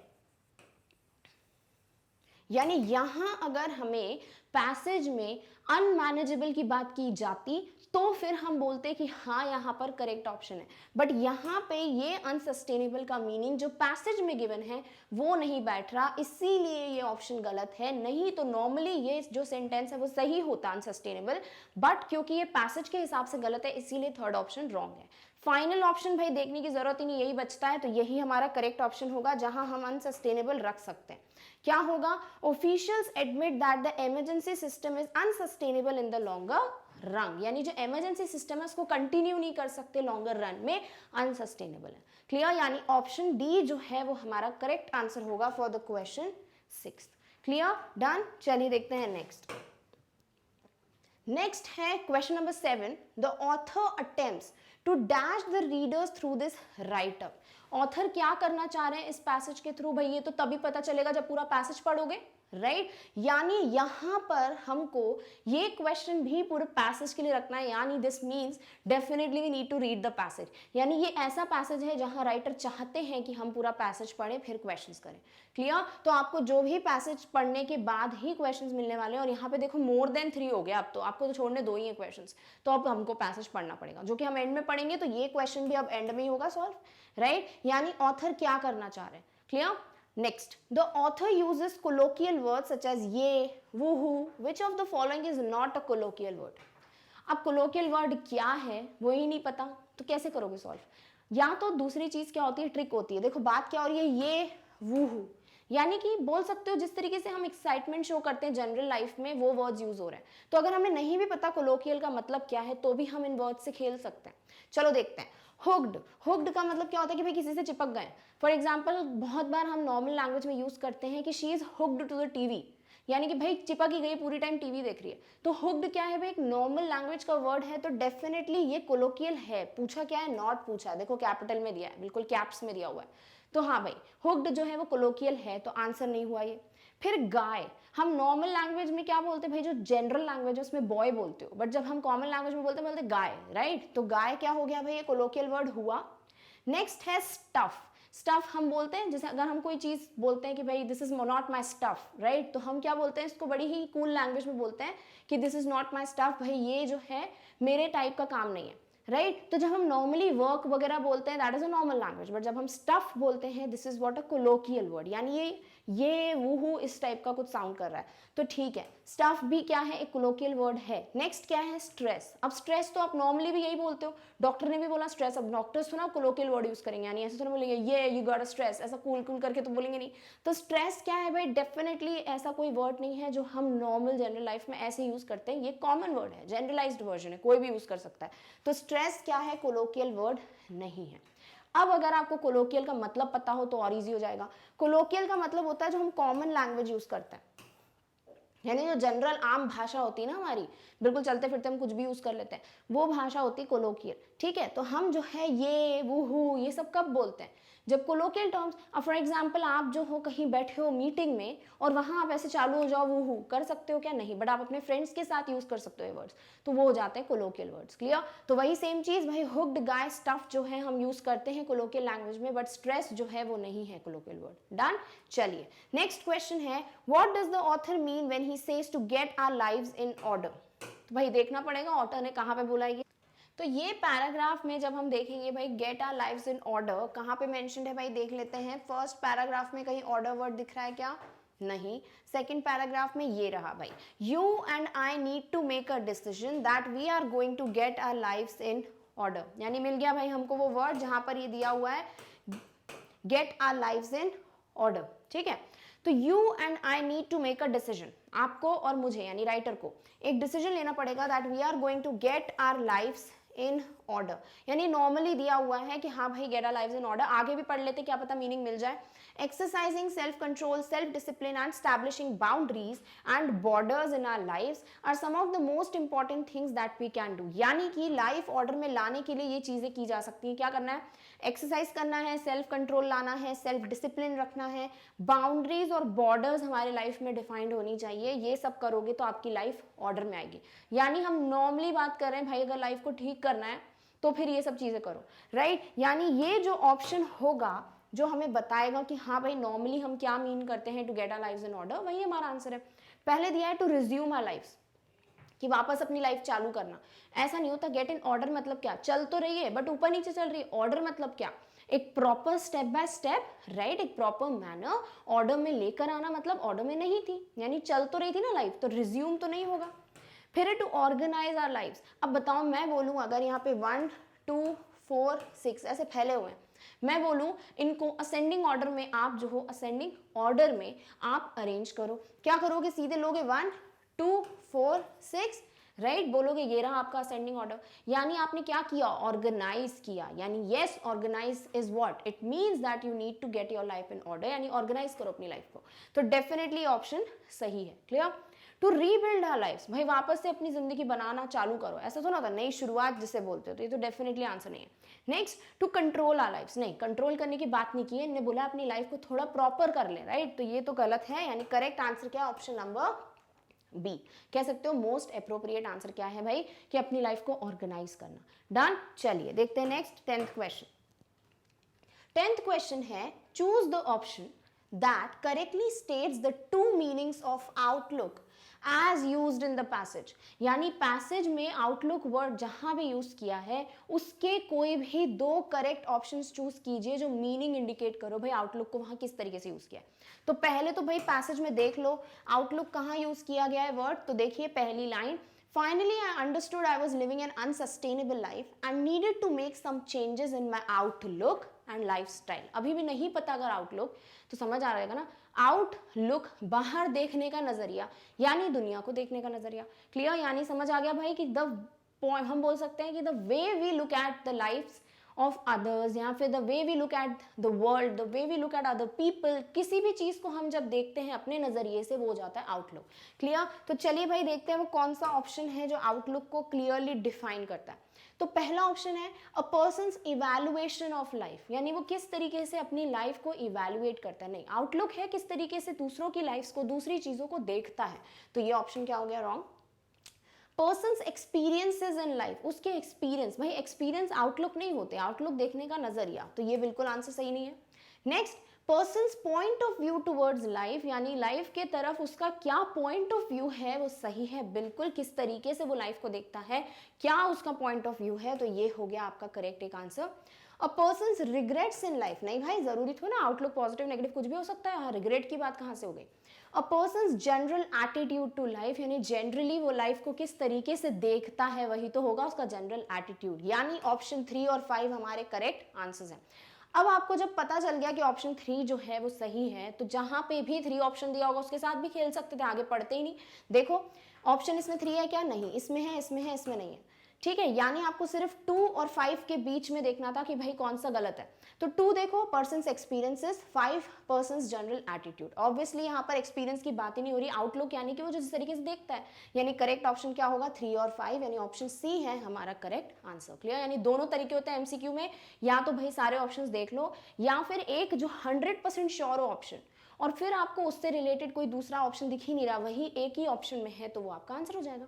यानी यहां अगर हमें पैसेज में अनमैनेजेबल की बात की जाती तो फिर हम बोलते हैं कि हाँ यहाँ पर करेक्ट ऑप्शन है। बट यहाँ पे ये अनसस्टेनेबल का मीनिंग जो पैसेज में गिवन है वो नहीं बैठ रहा, इसीलिए ये ऑप्शन गलत है। नहीं तो नॉर्मली ये जो सेंटेंस है वो सही होता अनसस्टेनेबल, बट क्योंकि ये पैसेज के हिसाब से गलत है इसीलिए थर्ड ऑप्शन रॉन्ग है। फाइनल ऑप्शन भाई देखने की जरूरत ही नहीं, यही बचता है, तो यही हमारा करेक्ट ऑप्शन होगा जहां हम अनसस्टेनेबल रख सकते हैं। क्या होगा? Officials admit that the emergency system is unsustainable in the longer run, यानी जो इमरजेंसी सिस्टम है उसको कंटिन्यू नहीं कर सकते लॉन्गर रन में, अनसस्टेनेबल है। क्लियर? यानी ऑप्शन डी जो है वो हमारा करेक्ट आंसर होगा for the question 6। Clear? Done? चलिए देखते हैं नेक्स्ट। नेक्स्ट है question number 7। The author attempts to dash the readers through this write up. Author क्या करना चाह रहे हैं इस पैसेज के थ्रू? भाई ये तो तभी पता चलेगा जब पूरा पैसेज पढ़ोगे, राइट? यानी यहां पर हमको ये क्वेश्चन भी पूरे पैसेज के लिए रखना है, यानी this means definitely we need to read the passage. यानी ये ऐसा पैसेज है जहां राइटर चाहते हैं कि हम पूरा पैसेज पढ़ें फिर क्वेश्चंस करें। क्लियर? तो आपको जो भी पैसेज पढ़ने के बाद ही क्वेश्चंस मिलने वाले हैं, और यहाँ पे देखो मोर देन 3 हो गया अब तो, आपको तो छोड़ने 2 ही है क्वेश्चंस, तो अब हमको पैसेज पढ़ना पड़ेगा जो कि हम एंड में पढ़ेंगे, तो ये क्वेश्चन भी अब एंड में ही होगा सॉल्व, राइट? यानी ऑथर क्या करना चाह रहे हैं। Clear? Next, the author uses colloquial words such as ye, woohoo. Which of the following is not a colloquial word? अब colloquial word क्या है वो ही नहीं पता, तो कैसे करोगे सॉल्व? या तो दूसरी चीज क्या होती है, ट्रिक होती है। देखो बात क्या हो रही है, ये वूहू, यानी कि बोल सकते हो जिस तरीके से हम एक्साइटमेंट शो करते हैं जनरल लाइफ में वो वर्ड्स यूज हो रहे हैं। तो अगर हमें नहीं भी पता कोलोकियल का मतलब क्या है तो भी हम इन वर्ड्स से खेल सकते हैं। चलो देखते हैं। हुक्ड, हुक्ड का मतलब क्या होता है कि भाई किसी से चिपक गए। फॉर एग्जाम्पल बहुत बार हम नॉर्मल लैंग्वेज में यूज करते हैं कि she is hooked to the TV, यानी कि भाई चिपक ही गई, पूरी टाइम टीवी देख रही है। तो हुक्ड क्या है भाई, एक नॉर्मल लैंग्वेज का वर्ड है, तो डेफिनेटली ये कोलोकियल है। पूछा क्या है, नॉट पूछा है, देखो कैपिटल में दिया है, बिल्कुल कैप्स में दिया हुआ है। तो हाँ भाई हुक्ड जो है वो कोलोकियल है, तो आंसर नहीं हुआ ये। फिर गाय, हम नॉर्मल लैंग्वेज में क्या बोलते हैं भाई, जो जनरल लैंग्वेज है उसमें बॉय बोलते हो, बट जब हम कॉमन लैंग्वेज में बोलते गाय, राइट? तो गाय क्या हो गया भाई, ये कोलोकियल वर्ड हुआ। नेक्स्ट है स्टफ। स्टफ हम बोलते हैं, जैसे अगर हम कोई चीज बोलते हैं कि भाई this is not my stuff, right? तो हम क्या बोलते हैं, इसको बड़ी ही कूल लैंग्वेज में बोलते हैं कि this is not my stuff, भाई ये जो है मेरे टाइप का काम नहीं है, राइट? तो जब हम नॉर्मली वर्क वगैरह बोलते हैं that is a normal language, but जब हम स्टफ बोलते हैं this is what a colloquial word, यानी ये वूहू इस टाइप का कुछ साउंड कर रहा है। तो ठीक है, स्टफ भी क्या है, एक कोलोकियल वर्ड है। नेक्स्ट क्या है, स्ट्रेस। अब स्ट्रेस तो आप नॉर्मली भी यही बोलते हो, डॉक्टर ने भी बोला स्ट्रेस। अब डॉक्टर्स तो ना कोलोकियल वर्ड यूज करेंगे, यानी ऐसे तो बोलेंगे ये यू गॉट अ स्ट्रेस, ऐसा कूल कूल करके तो बोलेंगे नहीं। तो स्ट्रेस क्या है भाई, डेफिनेटली ऐसा कोई वर्ड नहीं है जो हम नॉर्मल जनरल लाइफ में ऐसे यूज करते हैं, ये कॉमन वर्ड है, जनरलाइज्ड वर्जन है, कोई भी यूज कर सकता है। तो स्ट्रेस क्या है, कोलोकियल वर्ड नहीं है। अब अगर आपको कोलोकियल का मतलब पता हो तो और इजी हो जाएगा। कोलोकियल का मतलब होता है जो हम कॉमन लैंग्वेज यूज करते हैं, यानी जो जनरल आम भाषा होती है ना हमारी, बिल्कुल चलते फिरते हम कुछ भी यूज कर लेते हैं, वो भाषा होती है कोलोकियल। ठीक है, तो हम जो है ये वूहू ये सब कब बोलते हैं, जब कोलोकियल टर्म्स। अब फॉर एग्जांपल आप जो हो कहीं बैठे हो मीटिंग में और वहां आप ऐसे चालू हो जाओ वूहू, कर सकते हो क्या, नहीं, बट आप अपने फ्रेंड्स के साथ यूज कर सकते हो ये वर्ड्स, तो वो हो जाते हैं कोलोकियल वर्ड्स। क्लियर? तो वही सेम चीज भाई, हुक्ड, गाय, स्टफ जो है हम यूज करते हैं कोलोकियल लैंग्वेज में, बट स्ट्रेस जो है वो नहीं है कोलोकियल वर्ड। डन? चलिए नेक्स्ट क्वेश्चन है, what does the author mean when he says to get our lives in order. तो भाई देखना पड़ेगा ऑथर ने कहाँ पे बोला है। तो ये पैराग्राफ में जब हम देखेंगे भाई get our lives in order कहाँ पे मेंशन्ड है भाई, देख लेते हैं। फर्स्ट पैराग्राफ में कहीं ऑर्डर वर्ड दिख रहा है क्या, नहीं। सेकंड पैराग्राफ में ये रहा भाई, you and I need to make a decision that we are going to get our lives in order, यानी मिल गया भाई हमको वो वर्ड जहां पर ये दिया हुआ है get our lives in order. ठीक है, तो you and I need to make a decision, आपको और मुझे यानी राइटर को एक डिसीजन लेना पड़ेगा that we are going to get our lives in order, यानी नॉर्मली दिया हुआ है कि हाँ भाई get our lives in order, आगे भी पढ़ लेते क्या पता मीनिंग मिल जाए। Exercising self control, self discipline and establishing boundaries and borders in our lives are some of the most important things that we can do, यानी कि लाइफ ऑर्डर में लाने के लिए ये चीजें की जा सकती हैं। क्या करना है, एक्सरसाइज करना है, सेल्फ कंट्रोल लाना है, सेल्फ डिसिप्लिन रखना है, बाउंड्रीज और बॉर्डर्स हमारे लाइफ में डिफाइंड होनी चाहिए। ये सब करोगे तो आपकी लाइफ ऑर्डर में आएगी। यानी हम नॉर्मली बात कर रहे हैं भाई अगर लाइफ को ठीक करना है तो फिर ये सब चीजें करो, राइट? यानी ये जो ऑप्शन होगा जो हमें बताएगा कि हाँ भाई नॉर्मली हम क्या मीन करते हैं to get our lives in order, वही हमारा आंसर है। पहले दिया है टू रिज्यूम आवर लाइव्स, कि वापस अपनी लाइफ चालू करना, ऐसा नहीं होता। गेट इन ऑर्डर मतलब क्या, चल तो रही है बट ऊपर नीचे चल रही है। ऑर्डर मतलब क्या, एक proper step by step, right, एक प्रॉपर मैनर ऑर्डर में लेकर आना, मतलब ऑर्डर में नहीं थी, यानी चल तो रही थी ना लाइफ, तो रिज्यूम तो नहीं होगा। फिर है टू ऑर्गेनाइज आवर लाइव्स। अब बताओ मैं बोलूँ अगर यहाँ पे 1 2 4 6 ऐसे फैले हुए हैं, मैं बोलूँ इनको असेंडिंग ऑर्डर में, आप जो हो असेंडिंग ऑर्डर में आप अरेंज करो। क्या करोगे, सीधे लोगे 1 2 4 6, राइट, बोलोगे ये रहा आपका असेंडिंग ऑर्डर। यानी आपने क्या किया, ऑर्गेनाइज किया। यानी yes, organize is what, it means that you need to get your life in order, यानी ऑर्गेनाइज करो अपनी लाइफ को। तो डेफिनेटली ऑप्शन सही है। Clear. To rebuild our lifes, भाई वापस से अपनी जिंदगी बनाना चालू करो, ऐसा तो ना होता, नई शुरुआत जिसे बोलते हो, तो ये तो डेफिनेटली आंसर नहीं है। Next, to control our lifes, नहीं, कंट्रोल करने की बात नहीं की है, इन्होंने बोला अपनी लाइफ को थोड़ा प्रॉपर कर ले, राइट, तो ये तो गलत है। यानी करेक्ट आंसर क्या है, ऑप्शन नंबर बी। कह सकते हो मोस्ट अप्रोप्रिएट आंसर क्या है भाई, कि अपनी लाइफ को ऑर्गेनाइज करना। डन। चलिए देखते हैं next 10th question. 10th question है, choose the option that correctly states the two meanings of outlook as used in the passage. यानी पैसेज में आउटलुक वर्ड जहां भी यूज किया है उसके कोई भी 2 करेक्ट ऑप्शंस चूज कीजिए जो मीनिंग इंडिकेट करो भाई आउटलुक को वहां किस तरीके से यूज किया है। तो पहले तो भाई पैसेज में देख लो आउटलुक कहाँ यूज किया गया है वर्ड, तो देखिए पहली line, finally I understood I was living an unsustainable life and needed to make some changes in my outlook and lifestyle. अभी भी नहीं पता अगर आउटलुक, तो समझ आ रहेगा ना, आउटलुक बाहर देखने का नजरिया, यानी दुनिया को देखने का नजरिया। क्लियर, यानी समझ आ गया भाई कि हम बोल सकते हैं कि the way we look at the life of others, या फिर the way we look at the world, the way we look at other people, किसी भी चीज को हम जब देखते हैं अपने नजरिए से वो हो जाता है आउटलुक। क्लियर, तो चलिए भाई देखते हैं वो कौन सा ऑप्शन है जो आउटलुक को क्लियरली डिफाइन करता है। तो पहला ऑप्शन है अ पर्सन्स इवैल्यूएशन ऑफ लाइफ, यानी वो किस तरीके से अपनी लाइफ को इवैल्यूएट करता है। नहीं, आउटलुक है किस तरीके से दूसरों की लाइफ को, दूसरी चीजों को देखता है, तो ये ऑप्शन क्या हो गया, wrong. Persons experiences in life, उसके एक्सपीरियंस, भाई एक्सपीरियंस आउटलुक नहीं होते, आउटलुक देखने का नजरिया, तो ये बिल्कुल आंसर सही नहीं है। Next, persons point of view towards life, यानी लाइफ के तरफ उसका क्या पॉइंट ऑफ व्यू है वो सही है, बिल्कुल किस तरीके से वो लाइफ को देखता है, क्या उसका पॉइंट ऑफ व्यू है, तो ये हो गया आपका करेक्ट एक answer. A persons regrets in life, नहीं भाई जरूरी थो ना, आउटलुक पॉजिटिव नेगेटिव कुछ भी हो सकता है, हाँ रिग्रेट की बात कहाँ से हो गई। A person's general attitude to life, यानी जनरली वो लाइफ को किस तरीके से देखता है वही तो होगा उसका जनरल एटीट्यूड, यानी ऑप्शन 3 और 5 हमारे करेक्ट आंसर्स हैं। अब आपको जब पता चल गया कि ऑप्शन 3 जो है वो सही है, तो जहां पे भी 3 ऑप्शन दिया होगा उसके साथ भी खेल सकते थे, आगे पढ़ते ही नहीं। देखो ऑप्शन इसमें 3 है क्या, नहीं, इसमें है, इसमें है, इसमें नहीं है, ठीक है, यानी आपको सिर्फ 2 और 5 के बीच में देखना था कि भाई कौन सा गलत है। तो 2 देखो persons experiences, 5 persons general attitude, obviously यहाँ पर एक्सपीरियंस की बात ही नहीं हो रही, आउटलुक यानी कि वो जिस तरीके से देखता है, यानी करेक्ट ऑप्शन क्या होगा, 3 और 5, यानी ऑप्शन सी है हमारा करेक्ट आंसर। क्लियर, यानी दोनों तरीके होते हैं एमसीक्यू में, या तो भाई सारे ऑप्शंस देख लो, या फिर एक जो 100% श्योर हो ऑप्शन, और फिर आपको उससे रिलेटेड कोई दूसरा ऑप्शन दिख ही नहीं रहा, वही एक ही ऑप्शन में है, तो वो आपका आंसर हो जाएगा।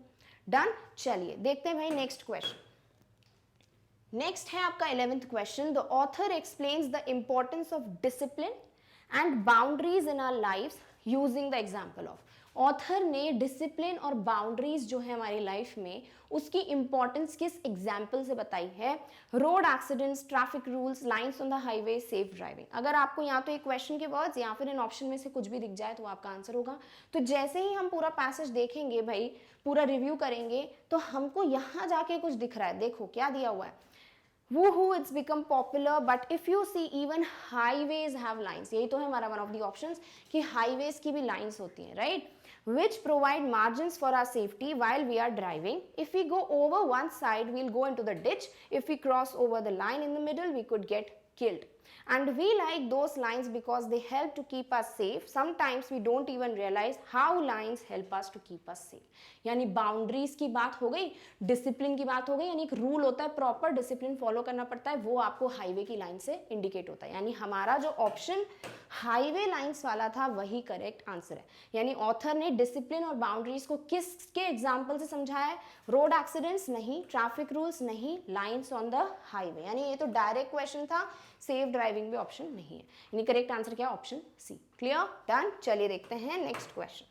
डन। चलिए देखते हैं भाई नेक्स्ट क्वेश्चन। नेक्स्ट है आपका 11th question. The author explains the importance of discipline and boundaries in our lives using the example of. Author ने डिसिप्लिन और बाउंड्रीज जो है हमारी लाइफ में उसकी इंपॉर्टेंस किस एग्जाम्पल से बताई है, road accidents, traffic rules, lines on the highway, safe driving. अगर आपको या तो एक क्वेश्चन के वर्ड्स या फिर इन ऑप्शन में से कुछ भी दिख जाए तो आपका आंसर होगा। तो जैसे ही हम पूरा पैसेज देखेंगे भाई, पूरा रिव्यू करेंगे, तो हमको यहाँ जाके कुछ दिख रहा है, देखो क्या दिया हुआ है, woohoo it's become popular but if you see even highways have lines, यही तो है हमारा one of the options कि highways की भी lines होती हैं, right, which provide margins for our safety while we are driving. If we go over one side we'll go into the ditch, if we cross over the line in the middle we could get killed, and we like those lines because they help to keep us safe. Sometimes we don't even realize how lines help us to keep us safe. यानी boundaries की बात हो गई, discipline की बात हो गई, यानी एक रूल होता है, प्रॉपर डिसिप्लिन फॉलो करना पड़ता है, वो आपको हाईवे की लाइन से इंडिकेट होता है, यानी हमारा जो ऑप्शन हाईवे लाइंस वाला था वही करेक्ट आंसर है। यानी ऑथर ने डिसिप्लिन और बाउंड्रीज को किसके एग्जाम्पल से समझाया है, रोड एक्सीडेंट्स नहीं, ट्रैफिक रूल्स नहीं, लाइन्स ऑन द हाईवे, यानी ये तो डायरेक्ट क्वेश्चन था, सेफ ड्राइविंग भी ऑप्शन नहीं है, यानी करेक्ट आंसर क्या, ऑप्शन सी। Clear, done. चलिए देखते हैं नेक्स्ट क्वेश्चन।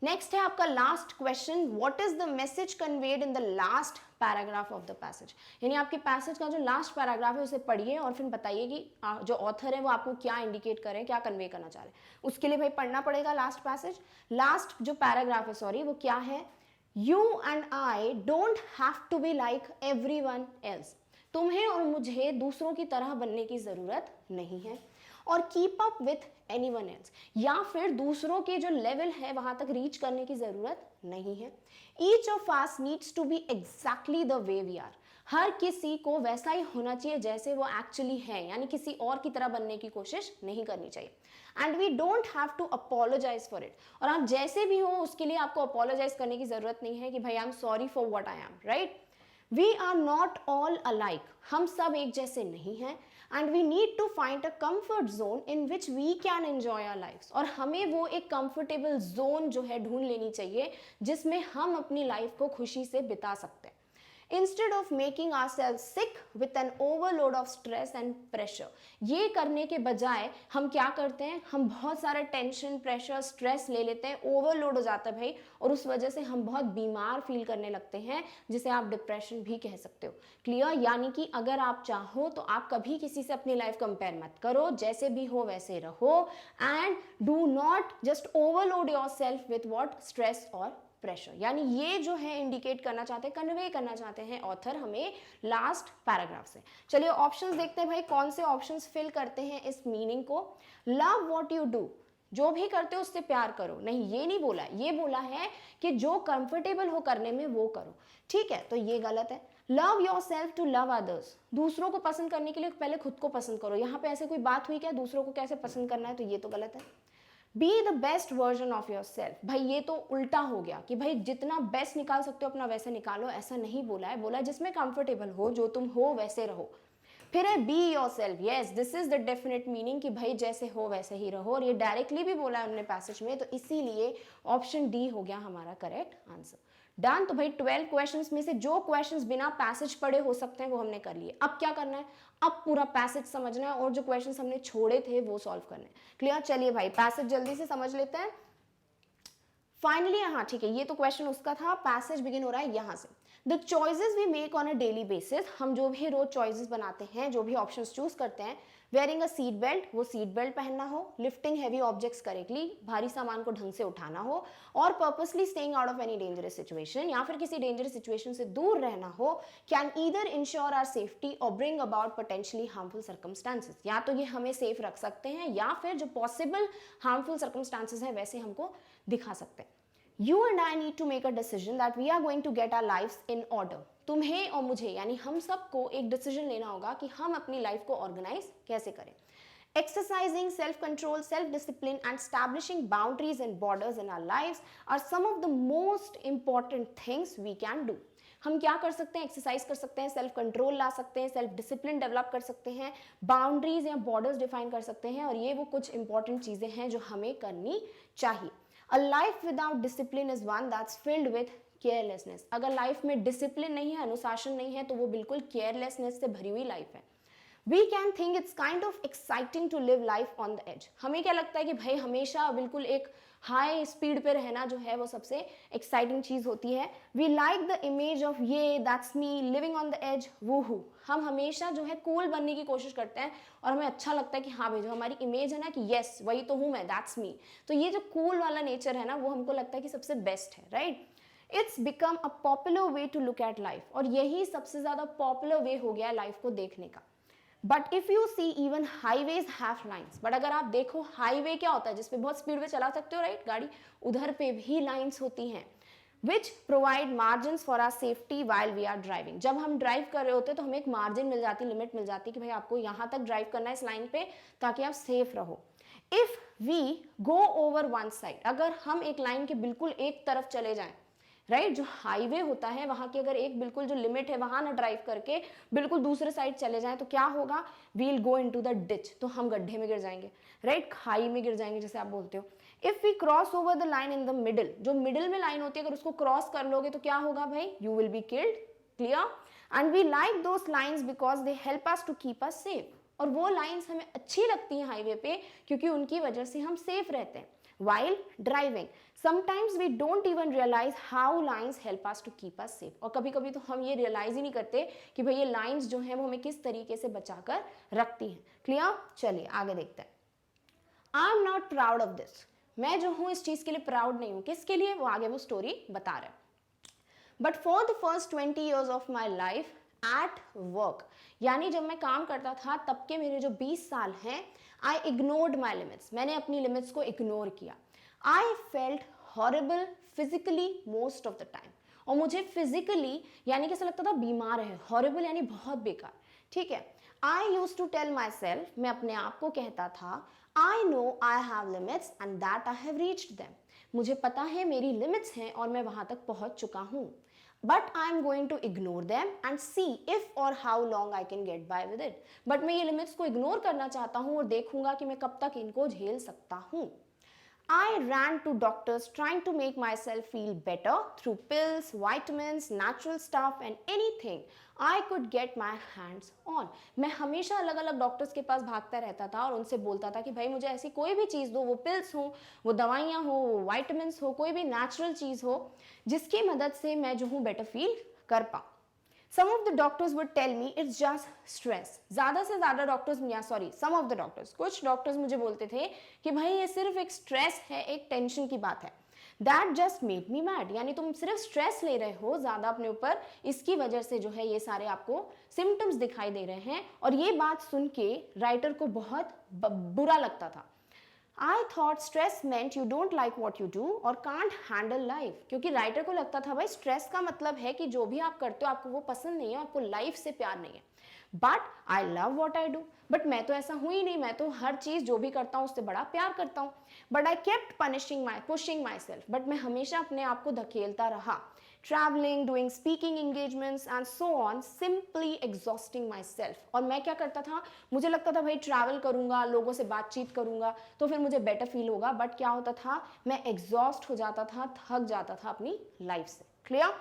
नेक्स्ट है आपका last question, what is the message conveyed in the last paragraph of the passage. यानी आपके पैसेज का जो लास्ट पैराग्राफ है उसे पढ़िए और फिर बताइए कि जो ऑथर है वो आपको क्या इंडिकेट करें, क्या कन्वे करना चाह रहे हैं। उसके लिए भाई पढ़ना पड़ेगा लास्ट पैसेज। लास्ट जो पैराग्राफ है सॉरी, वो क्या है, you and I don't have to be like everyone else. तुम्हें और मुझे दूसरों की तरह बनने की जरूरत नहीं है। और keep up with anyone else, या फिर दूसरों के जो लेवल है वहां तक रीच करने की जरूरत नहीं है। Each of us needs to be exactly the way we are. हर किसी को वैसा ही होना चाहिए जैसे वो एक्चुअली है, यानी किसी और की तरह बनने की कोशिश नहीं करनी चाहिए। And we don't have to apologize for it. और आप जैसे भी हो उसके लिए आपको अपोलोजाइज करने की जरूरत नहीं है कि भाई I am sorry for what I am, right. We are not all alike, हम सब एक जैसे नहीं हैं। And we need to find a comfort zone in which we can enjoy our life. और हमें वो एक कंफर्टेबल जोन जो है ढूंढ लेनी चाहिए जिसमें हम अपनी लाइफ को खुशी से बिता सकते हैं। Instead of making ourselves sick with an overload of stress and pressure, ये करने के बजाय हम क्या करते हैं, हम बहुत सारा टेंशन, प्रेशर, स्ट्रेस ले लेते हैं, ओवरलोड हो जाता है भाई, और उस वजह से हम बहुत बीमार फील करने लगते हैं, जिसे आप डिप्रेशन भी कह सकते हो। क्लियर? यानी कि अगर आप चाहो तो आप कभी किसी से अपनी लाइफ कंपेयर मत करो, जैसे भी हो वैसे रहो, and do not just overload your self with what, stress और प्रेशर। यानी ये जो है इंडिकेट करना चाहते हैं, कन्वे करना चाहते हैं ऑथर हमें लास्ट पैराग्राफ से। चलिए ऑप्शंस देखते हैं भाई, कौन से ऑप्शंस फिल करते हैं इस मीनिंग को। लव व्हाट यू डू, जो भी करते हो उससे प्यार करो। नहीं, ये नहीं बोला, ये बोला है कि जो कंफर्टेबल हो करने में वो करो। ठीक है, तो ये गलत है। Love yourself to love others, दूसरों को पसंद करने के लिए पहले खुद को पसंद करो। यहाँ पे ऐसे कोई बात हुई क्या, दूसरों को कैसे पसंद करना है, तो ये तो गलत है। Be the best version of your self, भाई ये तो उल्टा हो गया कि भाई जितना बेस्ट निकाल सकते हो अपना वैसे निकालो, ऐसा नहीं बोला है। बोला है जिसमें कंफर्टेबल हो, जो तुम हो वैसे रहो। फिर है be your self, yes this is the definite meaning कि भाई जैसे हो वैसे ही रहो, और ये डायरेक्टली भी बोला है उन्होंने पैसेज में, तो इसीलिए ऑप्शन डी हो गया हमारा करेक्ट आंसर। डन। तो भाई 12 क्वेश्चंस में से जो क्वेश्चंस बिना पैसेज पढ़े हो सकते हैं वो हमने कर लिए। अब क्या करना है, अब पूरा पैसेज समझना है और जो क्वेश्चंस हमने छोड़े थे वो सॉल्व करने हैं। क्लियर? चलिए भाई पैसेज जल्दी से समझ लेते हैं। फाइनली, हाँ ठीक है, ये तो क्वेश्चन उसका था। पैसेज बिगिन हो रहा है यहाँ से। The choices we make on a daily basis, हम जो भी रोज चॉइसेस बनाते हैं, जो भी ऑप्शंस चूज करते हैं। वेयरिंग अ सीट बेल्ट, वो सीट बेल्ट पहनना हो। लिफ्टिंग हैवी ऑब्जेक्ट्स करेक्टली, भारी सामान को ढंग से उठाना हो। और purposely staying out of any dangerous situation, या फिर किसी डेंजरस सिचुएशन से दूर रहना हो। Can either ensure our safety और bring about potentially harmful circumstances, या तो ये हमें सेफ रख सकते हैं या फिर जो पॉसिबल हार्मफुल सर्कमस्टांसेस हैं वैसे हमको दिखा सकते हैं। You and I need to make a decision that we are going to get our lives in order. तुम्हें और मुझे यानी हम सबको एक डिसीजन लेना होगा कि हम अपनी लाइफ को ऑर्गेनाइज कैसे करें। Exercising self-control, self-discipline and establishing boundaries and borders in our lives are some of the most important things we can do. हम क्या कर सकते हैं, एक्सरसाइज कर सकते हैं, सेल्फ कंट्रोल ला सकते हैं, सेल्फ डिसिप्लिन डेवलप कर सकते हैं, बाउंड्रीज या बॉर्डर्स डिफाइन कर सकते हैं, और ये वो कुछ इंपॉर्टेंट चीजें हैं जो हमें करनी चाहिए। A life without discipline is one that's filled with carelessness. अगर लाइफ में डिसिप्लिन नहीं है, अनुशासन नहीं है, तो वो बिल्कुल केयरलेसनेस से भरी हुई लाइफ है। We can think it's kind of exciting to live life on the edge. हमें क्या लगता है कि भाई हमेशा बिल्कुल एक हाई स्पीड पे रहना जो है वो सबसे एक्साइटिंग चीज होती है। We like the image of ये that's me living on the edge, woohoo. हम हमेशा जो है कूल बनने की कोशिश करते हैं और हमें अच्छा लगता है कि हाँ भाई जो हमारी इमेज है ना कि यस वही तो हूँ मैं, that's me. तो ये जो कूल वाला नेचर है ना वो हमको लगता है कि सबसे बेस्ट है, right? It's become a popular way to look at life. और यही सबसे ज्यादा पॉपुलर वे हो गया लाइफ को देखने का। But if you see even highways have lines, but अगर आप देखो हाईवे क्या होता है जिसपे बहुत स्पीड में चला सकते हो, राइट, गाड़ी, उधर पे भी लाइन्स होती हैं which provide margin for our safety while we are driving. जब हम ड्राइव कर रहे होते हैं तो हमें एक मार्जिन मिल जाती है, लिमिट मिल जाती है कि भाई आपको यहाँ तक ड्राइव करना है इस लाइन पे ताकि आप सेफ रहो। If we go over one side, अगर हम एक लाइन के बिल्कुल एक तरफ चले जाएं, राइट, जो हाईवे होता है वहां की अगर एक बिल्कुल जो लिमिट है वहां ना ड्राइव करके बिल्कुल दूसरे साइड चले जाएं तो क्या होगा, we'll go into the ditch, तो हम गड्ढे में गिर जाएंगे, राइट, खाई में गिर जाएंगे जैसे आप बोलते हो। If we cross over the line in the middle, जो मिडिल में लाइन होती है अगर उसको क्रॉस कर लोगे तो क्या होगा भाई, you will be killed. Clear? And we like those lines because they help us to keep us safe, और वो लाइन्स हमें अच्छी लगती हैं हाईवे पे क्योंकि उनकी वजह से हम सेफ रहते हैं। while driving. Sometimes we don't even realize how lines help us to keep us safe. और कभी कभी तो हम ये realize ही नहीं करते कि भाई ये lines जो हैं वो हमें किस तरीके से बचाकर रखती हैं. क्लियर? चलिए आगे देखते हैं. I am not proud of this. मैं जो हूँ इस चीज़ के लिए प्राउड नहीं हूँ. किसके लिए? वो आगे वो स्टोरी बता रहे हैं. But for the first 20 years of my life at work, यानी जब मैं काम करता था तब के मेरे जो 20 साल हैं, आई इग्नोर्ड माई लिमिट्स. मैंने अपनी लिमिट्स को इग्नोर किया. I felt horrible physically most of the time. और मुझे फिजिकली यानी कि ऐसा लगता था बीमार है. हॉरेबल यानी बहुत बेकार. ठीक है. I use to tell myself, मैं अपने आप को कहता था, I know I have limits and that I have reached them. मुझे पता है मेरी लिमिट्स हैं और मैं वहां तक पहुंच चुका हूं. But I am going to ignore them and see if और how long I can get by with it. But मैं ये लिमिट्स को इग्नोर करना चाहता हूं और देखूंगा कि मैं कब तक इनको झेल सकता हूं. I ran to doctors trying to make myself feel better through pills, vitamins, natural stuff and anything I could get my hands on. मैं हमेशा अलग अलग डॉक्टर्स के पास भागता रहता था और उनसे बोलता था कि भाई मुझे ऐसी कोई भी चीज़ दो, वो पिल्स हो, वो दवाइयाँ हो, वो वाइटामिन्स हो, कोई भी नेचुरल चीज़ हो जिसकी मदद से मैं जो हूँ बेटर फील कर पाऊँ. Some of the doctors would tell me it's just stress. ज़्यादा से ज़्यादा डॉक्टर्स, या sorry some of the doctors, कुछ डॉक्टर्स मुझे बोलते थे कि भाई ये सिर्फ एक स्ट्रेस है, एक टेंशन की बात है. That just made me mad. यानी तुम सिर्फ स्ट्रेस ले रहे हो ज़्यादा अपने ऊपर, इसकी वजह से जो है ये सारे आपको सिम्टम्स दिखाई दे रहे हैं. और ये बात सुन के राइटर को बहुत बुरा लगता था. I thought stress meant you don't like what you do और कांट हैंडल लाइफ. क्योंकि राइटर को लगता था भाई स्ट्रेस का मतलब है कि जो भी आप करते हो आपको वो पसंद नहीं है, आपको लाइफ से प्यार नहीं है. But I love what I do. But मैं तो ऐसा हूँ ही नहीं, मैं तो हर चीज़ जो भी करता हूँ उससे बड़ा प्यार करता हूँ. But I kept pushing my self. But मैं हमेशा अपने आप को धकेलता रहा. Travelling, doing speaking engagements and so on, simply exhausting my self. और मैं क्या करता था, मुझे लगता था भाई ट्रैवल करूंगा, लोगों से बातचीत करूंगा तो फिर मुझे बेटर फील होगा. बट क्या होता था, मैं एग्जॉस्ट हो जाता था, थक जाता था अपनी लाइफ से. Clear?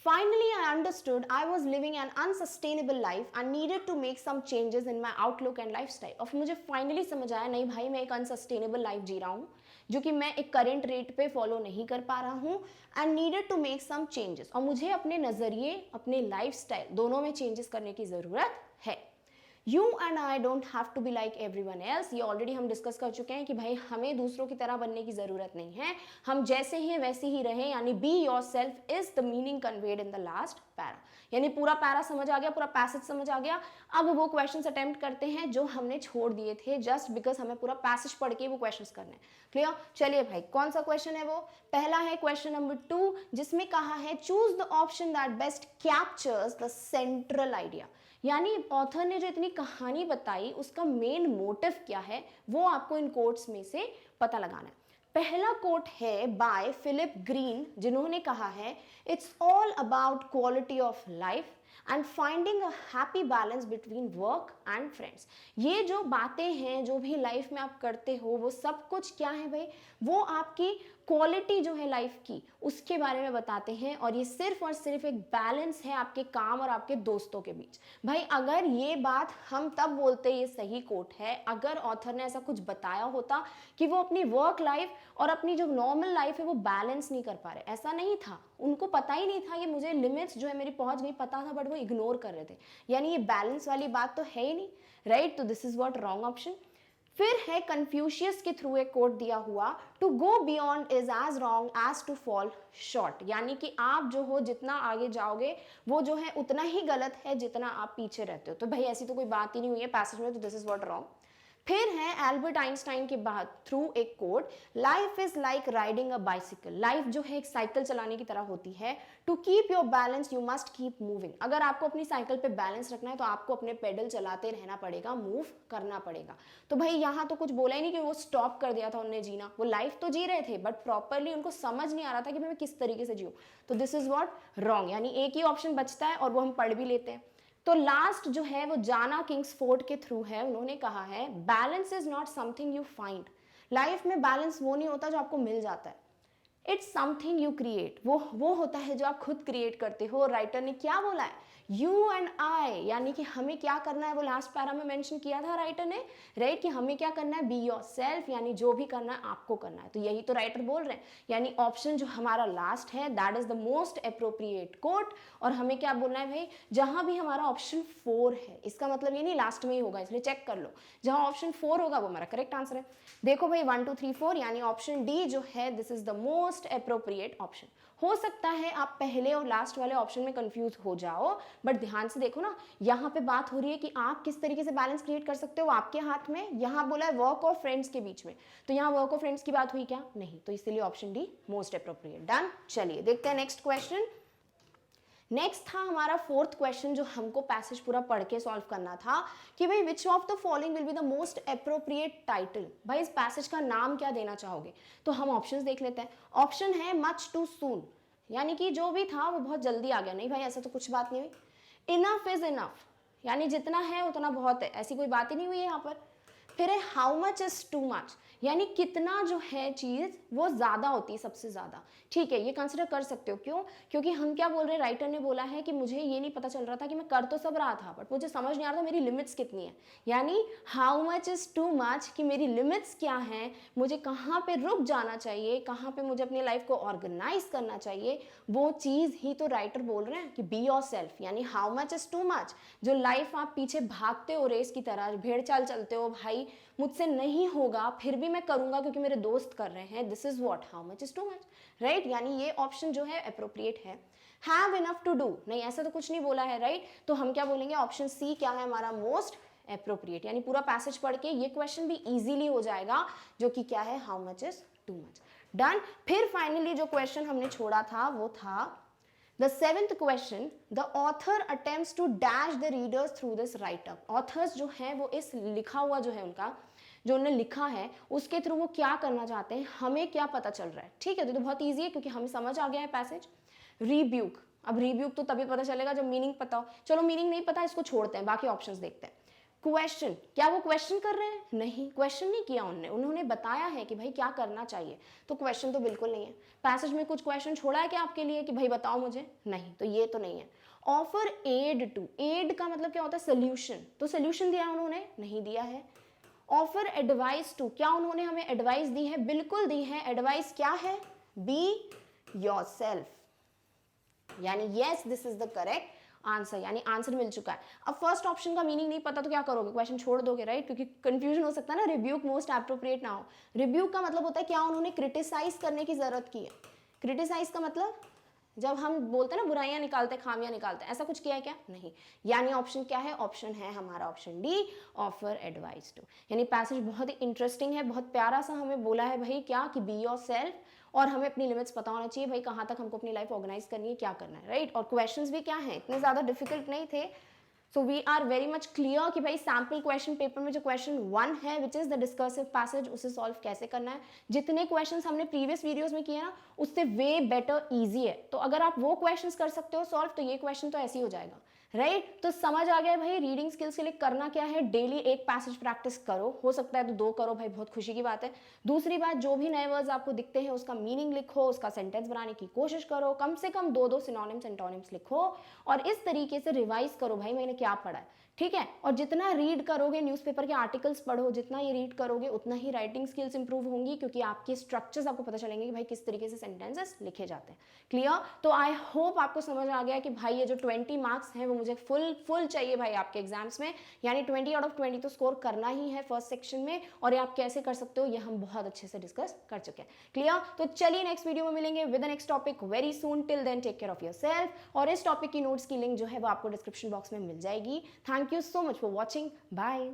Finally, I understood I was living an unsustainable life and needed to make some changes in my outlook and lifestyle. और फिर मुझे फाइनली समझ आया, नहीं भाई मैं एक अनसस्टेनेबल लाइफ जी रहा हूँ जो कि मैं एक करंट रेट पे फॉलो नहीं कर पा रहा हूँ. And needed to make some changes. और मुझे अपने नज़रिए, अपने लाइफस्टाइल दोनों में चेंजेस करने की ज़रूरत है. You and I don't have to be like everyone else. ये ऑलरेडी हम डिस्कस कर चुके हैं कि भाई हमें दूसरों की तरह बनने की ज़रूरत नहीं है, हम जैसे हैं वैसे ही रहें. यानी be your self is the meaning conveyed in the last para. यानी पूरा पैरा समझ आ गया, पूरा पैसेज समझ आ गया. अब वो क्वेश्चंस अटेम्प्ट करते हैं जो हमने छोड़ दिए थे जस्ट बिकॉज हमें पूरा पैसेज पढ़ के वो क्वेश्चंस करने. क्लियर? चलिए भाई, कौन सा क्वेश्चन है वो? पहला है क्वेश्चन नंबर 2 जिसमें कहा है choose the option that best captures the central idea. यानी ऑथर ने जो इतनी कहानी बताई उसका मेन मोटिव क्या है वो आपको इन कोट्स में से पता लगाना है. पहला कोट है बाय फिलिप ग्रीन जिन्होंने कहा है it's all about quality of life and finding a happy balance between work and friends. ये जो बातें हैं, जो भी लाइफ में आप करते हो, वो सब कुछ क्या है भाई, वो आपकी क्वालिटी जो है लाइफ की उसके बारे में बताते हैं. और ये सिर्फ और सिर्फ एक बैलेंस है आपके काम और आपके दोस्तों के बीच. भाई अगर ये बात हम तब बोलते ये सही कोट है अगर ऑथर ने ऐसा कुछ बताया होता कि वो अपनी वर्क लाइफ और अपनी जो नॉर्मल लाइफ है वो बैलेंस नहीं कर पा रहे. ऐसा नहीं था, उनको पता ही नहीं था. ये मुझे लिमिट्स जो है मेरी पहुंच गई पता था बट वो इग्नोर कर रहे थे. यानी ये बैलेंस वाली बात तो है ही नहीं. राइट? तो this is what wrong option. फिर है कन्फ्यूशियस के थ्रू एक कोट दिया हुआ, to go beyond is as wrong as to fall short. यानी कि आप जो हो जितना आगे जाओगे वो जो है उतना ही गलत है जितना आप पीछे रहते हो. तो भाई ऐसी तो कोई बात ही नहीं हुई है पैसेज में, तो दिस इज व्हाट रॉन्ग. फिर है एल्बर्ट आइंस्टाइन के बाद थ्रू एक quote, life is like riding a bicycle. Life जो है एक साइकिल चलाने की तरह होती है. To keep your balance you must keep moving. अगर आपको अपनी साइकिल पे बैलेंस रखना है तो आपको अपने पेडल चलाते रहना पड़ेगा, मूव करना पड़ेगा. तो भाई यहाँ तो कुछ बोला ही नहीं कि वो स्टॉप कर दिया था उन्होंने जीना. वो लाइफ तो जी रहे थे बट प्रॉपरली उनको समझ नहीं आ रहा था कि मैं किस तरीके से जीऊँ. तो दिस इज व्हाट रॉन्ग. यानी एक ही ऑप्शन बचता है और वो हम पढ़ भी लेते हैं. तो लास्ट जो है वो जाना किंग्सफोर्ड के थ्रू है. उन्होंने कहा है balance is not something you find. Life में बैलेंस वो नहीं होता जो आपको मिल जाता है, इट्स समथिंग यू क्रिएट. वो होता है जो आप खुद क्रिएट करते हो. राइटर ने क्या बोला है यू एंड आई, यानी कि हमें क्या करना है वो लास्ट पैरा में मेंशन किया था राइटर ने, राइट, कि हमें क्या करना है, बी योर सेल्फ, यानी जो भी करना है आपको करना है। तो यही तो राइटर बोल रहे हैं, यानी ऑप्शन जो हमारा लास्ट है that is the most appropriate quote. और हमें क्या बोलना है भाई, जहां भी हमारा ऑप्शन 4 है, इसका मतलब ये नहीं लास्ट में ही होगा, इसलिए चेक कर लो, जहां ऑप्शन 4 होगा वो हमारा करेक्ट आंसर है। देखो भाई 1 2 3 4, यानी ऑप्शन डी जो है this is the most appropriate option. हो सकता है आप पहले और लास्ट वाले ऑप्शन में कंफ्यूज हो जाओ, बट ध्यान से देखो ना, यहाँ पे बात हो रही है कि आप किस तरीके से बैलेंस क्रिएट कर सकते हो, आपके हाथ में। यहाँ बोला है वर्क और फ्रेंड्स के बीच में, तो यहाँ वर्क और फ्रेंड्स की बात हुई क्या, नहीं, तो इसलिए option D most appropriate. Done. चलिए देखते हैं नेक्स्ट क्वेश्चन। नेक्स्ट था हमारा 4th क्वेश्चन, जो हमको पैसेज पूरा पढ़ के सॉल्व करना था कि भाई which of the following will be the most appropriate title, भाई इस पैसेज का नाम क्या देना चाहोगे। तो हम ऑप्शंस देख लेते हैं। ऑप्शन है मच टू सून, यानी कि जो भी था वो बहुत जल्दी आ गया, नहीं भाई ऐसा तो कुछ बात नहीं हुई। इनफ इज इनफ, यानी जितना है उतना बहुत है, ऐसी कोई बात ही नहीं हुई है यहाँ पर। फिर है how much is too much, यानी कितना जो है चीज वो ज्यादा होती है, सबसे ज्यादा। ठीक है, ये कंसिडर कर सकते हो, क्यों, क्योंकि हम क्या बोल रहे हैं, राइटर ने बोला है कि मुझे ये नहीं पता चल रहा था कि मैं कर तो सब रहा था, बट मुझे समझ नहीं आ रहा था मेरी लिमिट्स कितनी है, यानी how much is too much, कि मेरी लिमिट्स क्या है, मुझे कहाँ पे रुक जाना चाहिए, कहाँ पे मुझे अपनी लाइफ को ऑर्गेनाइज करना चाहिए, वो चीज ही तो राइटर बोल रहे हैं कि बी योर सेल्फ, यानी how much is too much. जो लाइफ आप पीछे भागते हो रेस की तरह, भेड़ चाल चलते हो, भाई मुझसे नहीं होगा फिर भी मैं करूंगा क्योंकि मेरे दोस्त कर रहे हैं, this is what how much is too much, right, यानी ये ऑप्शन जो है अप्रोप्रिएट है। हैव इनफ टू डू, नहीं ऐसा तो कुछ नहीं बोला है, राइट, तो हम क्या बोलेंगे, ऑप्शन सी क्या है हमारा मोस्ट अप्रोप्रिएट, यानी पूरा पैसेज पढ़ के ये क्वेश्चन भी इजीली हो जाएगा, जो कि क्या है, how much is too much. Done. फिर फाइनली जो क्वेश्चन हमने छोड़ा था वो था The 7th question, the author attempts to dash the readers through this write-up. Authors जो हैं वो इस लिखा हुआ जो है उनका, जो उन्होंने लिखा है उसके थ्रू वो क्या करना चाहते हैं, हमें क्या पता चल रहा है। ठीक है, तो बहुत ईजी है क्योंकि हमें समझ आ गया है पैसेज। रिब्यूक, अब रिब्यूक तो तभी पता चलेगा जब मीनिंग पता हो। चलो मीनिंग नहीं पता, इसको छोड़ते हैं, बाकी ऑप्शंस देखते हैं। क्वेश्चन, क्या वो क्वेश्चन कर रहे हैं, नहीं क्वेश्चन नहीं किया उन्होंने बताया है कि भाई क्या करना चाहिए, तो क्वेश्चन तो बिल्कुल नहीं है। पैसेज में कुछ क्वेश्चन छोड़ा है क्या आपके लिए कि भाई बताओ मुझे, नहीं, तो ये तो नहीं है। ऑफर एड टू, एड का मतलब क्या होता है, सोल्यूशन, तो सोल्यूशन दिया उन्होंने, नहीं दिया है। ऑफर एडवाइस टू, क्या उन्होंने हमें एडवाइस दी है, बिल्कुल दी है। एडवाइस क्या है, बी योरसेल्फ, यानी yes this is the correct answer, यानी आंसर मिल चुका है। अब फर्स्ट ऑप्शन का मीनिंग नहीं पता तो क्या करोगे, क्वेश्चन छोड़ दोगे, राइट, क्योंकि कंफ्यूजन हो सकता है ना, रिब्यूक मोस्ट एप्रोप्रिएट ना हो। रिब्यूक का मतलब होता है क्या उन्होंने क्रिटिसाइज करने की जरूरत की है। क्रिटिसाइज का मतलब जब हम बोलते हैं ना बुराइयां निकालते, खामियां निकालते, ऐसा कुछ किया है क्या, नहीं, यानी ऑप्शन क्या है, ऑप्शन है हमारा option D, offer advice to. यानी पैसेज बहुत ही इंटरेस्टिंग है, बहुत प्यारा सा हमें बोला है भाई क्या, कि बी योर सेल्फ, और हमें अपनी लिमिट्स पता होना चाहिए भाई कहाँ तक हमको अपनी लाइफ ऑर्गेनाइज करनी है, क्या करना है, राइट। और क्वेश्चंस भी क्या हैं, इतने ज्यादा डिफिकल्ट नहीं थे। So we are very much clear कि भाई सैम्पल क्वेश्चन पेपर में जो क्वेश्चन 1 है which is the discursive passage, उसे सॉल्व कैसे करना है, जितने क्वेश्चंस हमने प्रीवियस वीडियोस में किए ना उससे वे बेटर इजी है। तो अगर आप वो क्वेश्चंस कर सकते हो सॉल्व, तो ये क्वेश्चन तो ऐसे ही हो जाएगा, राइट। तो समझ आ गया भाई रीडिंग स्किल्स के लिए करना क्या है, डेली एक पैसेज प्रैक्टिस करो, हो सकता है तो 2 करो भाई, बहुत खुशी की बात है। दूसरी बात, जो भी नए वर्ड्स आपको दिखते हैं उसका मीनिंग लिखो, उसका सेंटेंस बनाने की कोशिश करो, कम से कम 2-2 सिनोनिम्स एंटोनिम्स लिखो, और इस तरीके से रिवाइज करो भाई मैंने क्या पढ़ा है, ठीक है। और जितना रीड करोगे, न्यूज़पेपर के आर्टिकल्स पढ़ो, जितना ये रीड करोगे उतना ही राइटिंग स्किल्स इंप्रूव होंगी, क्योंकि आपके स्ट्रक्चर्स आपको पता चलेंगे कि भाई किस तरीके से सेंटेंसेस लिखे जाते हैं। क्लियर। तो आई होप आपको समझ आ गया कि भाई ये जो 20 मार्क्स हैं वो मुझे फुल चाहिए भाई आपके एग्जाम्स में, यानी 20 आउट ऑफ 20 तो स्कोर करना ही है फर्स्ट सेक्शन में, और ये आप कैसे कर सकते हो ये हम बहुत अच्छे से डिस्कस कर चुके हैं। क्लियर। तो चलिए नेक्स्ट वीडियो में मिलेंगे with the next topic very soon. Till then take care of yourself, और इस टॉपिक की नोट्स की लिंक जो है वो आपको डिस्क्रिप्शन बॉक्स में मिल जाएगी। Thank you so much for watching, bye.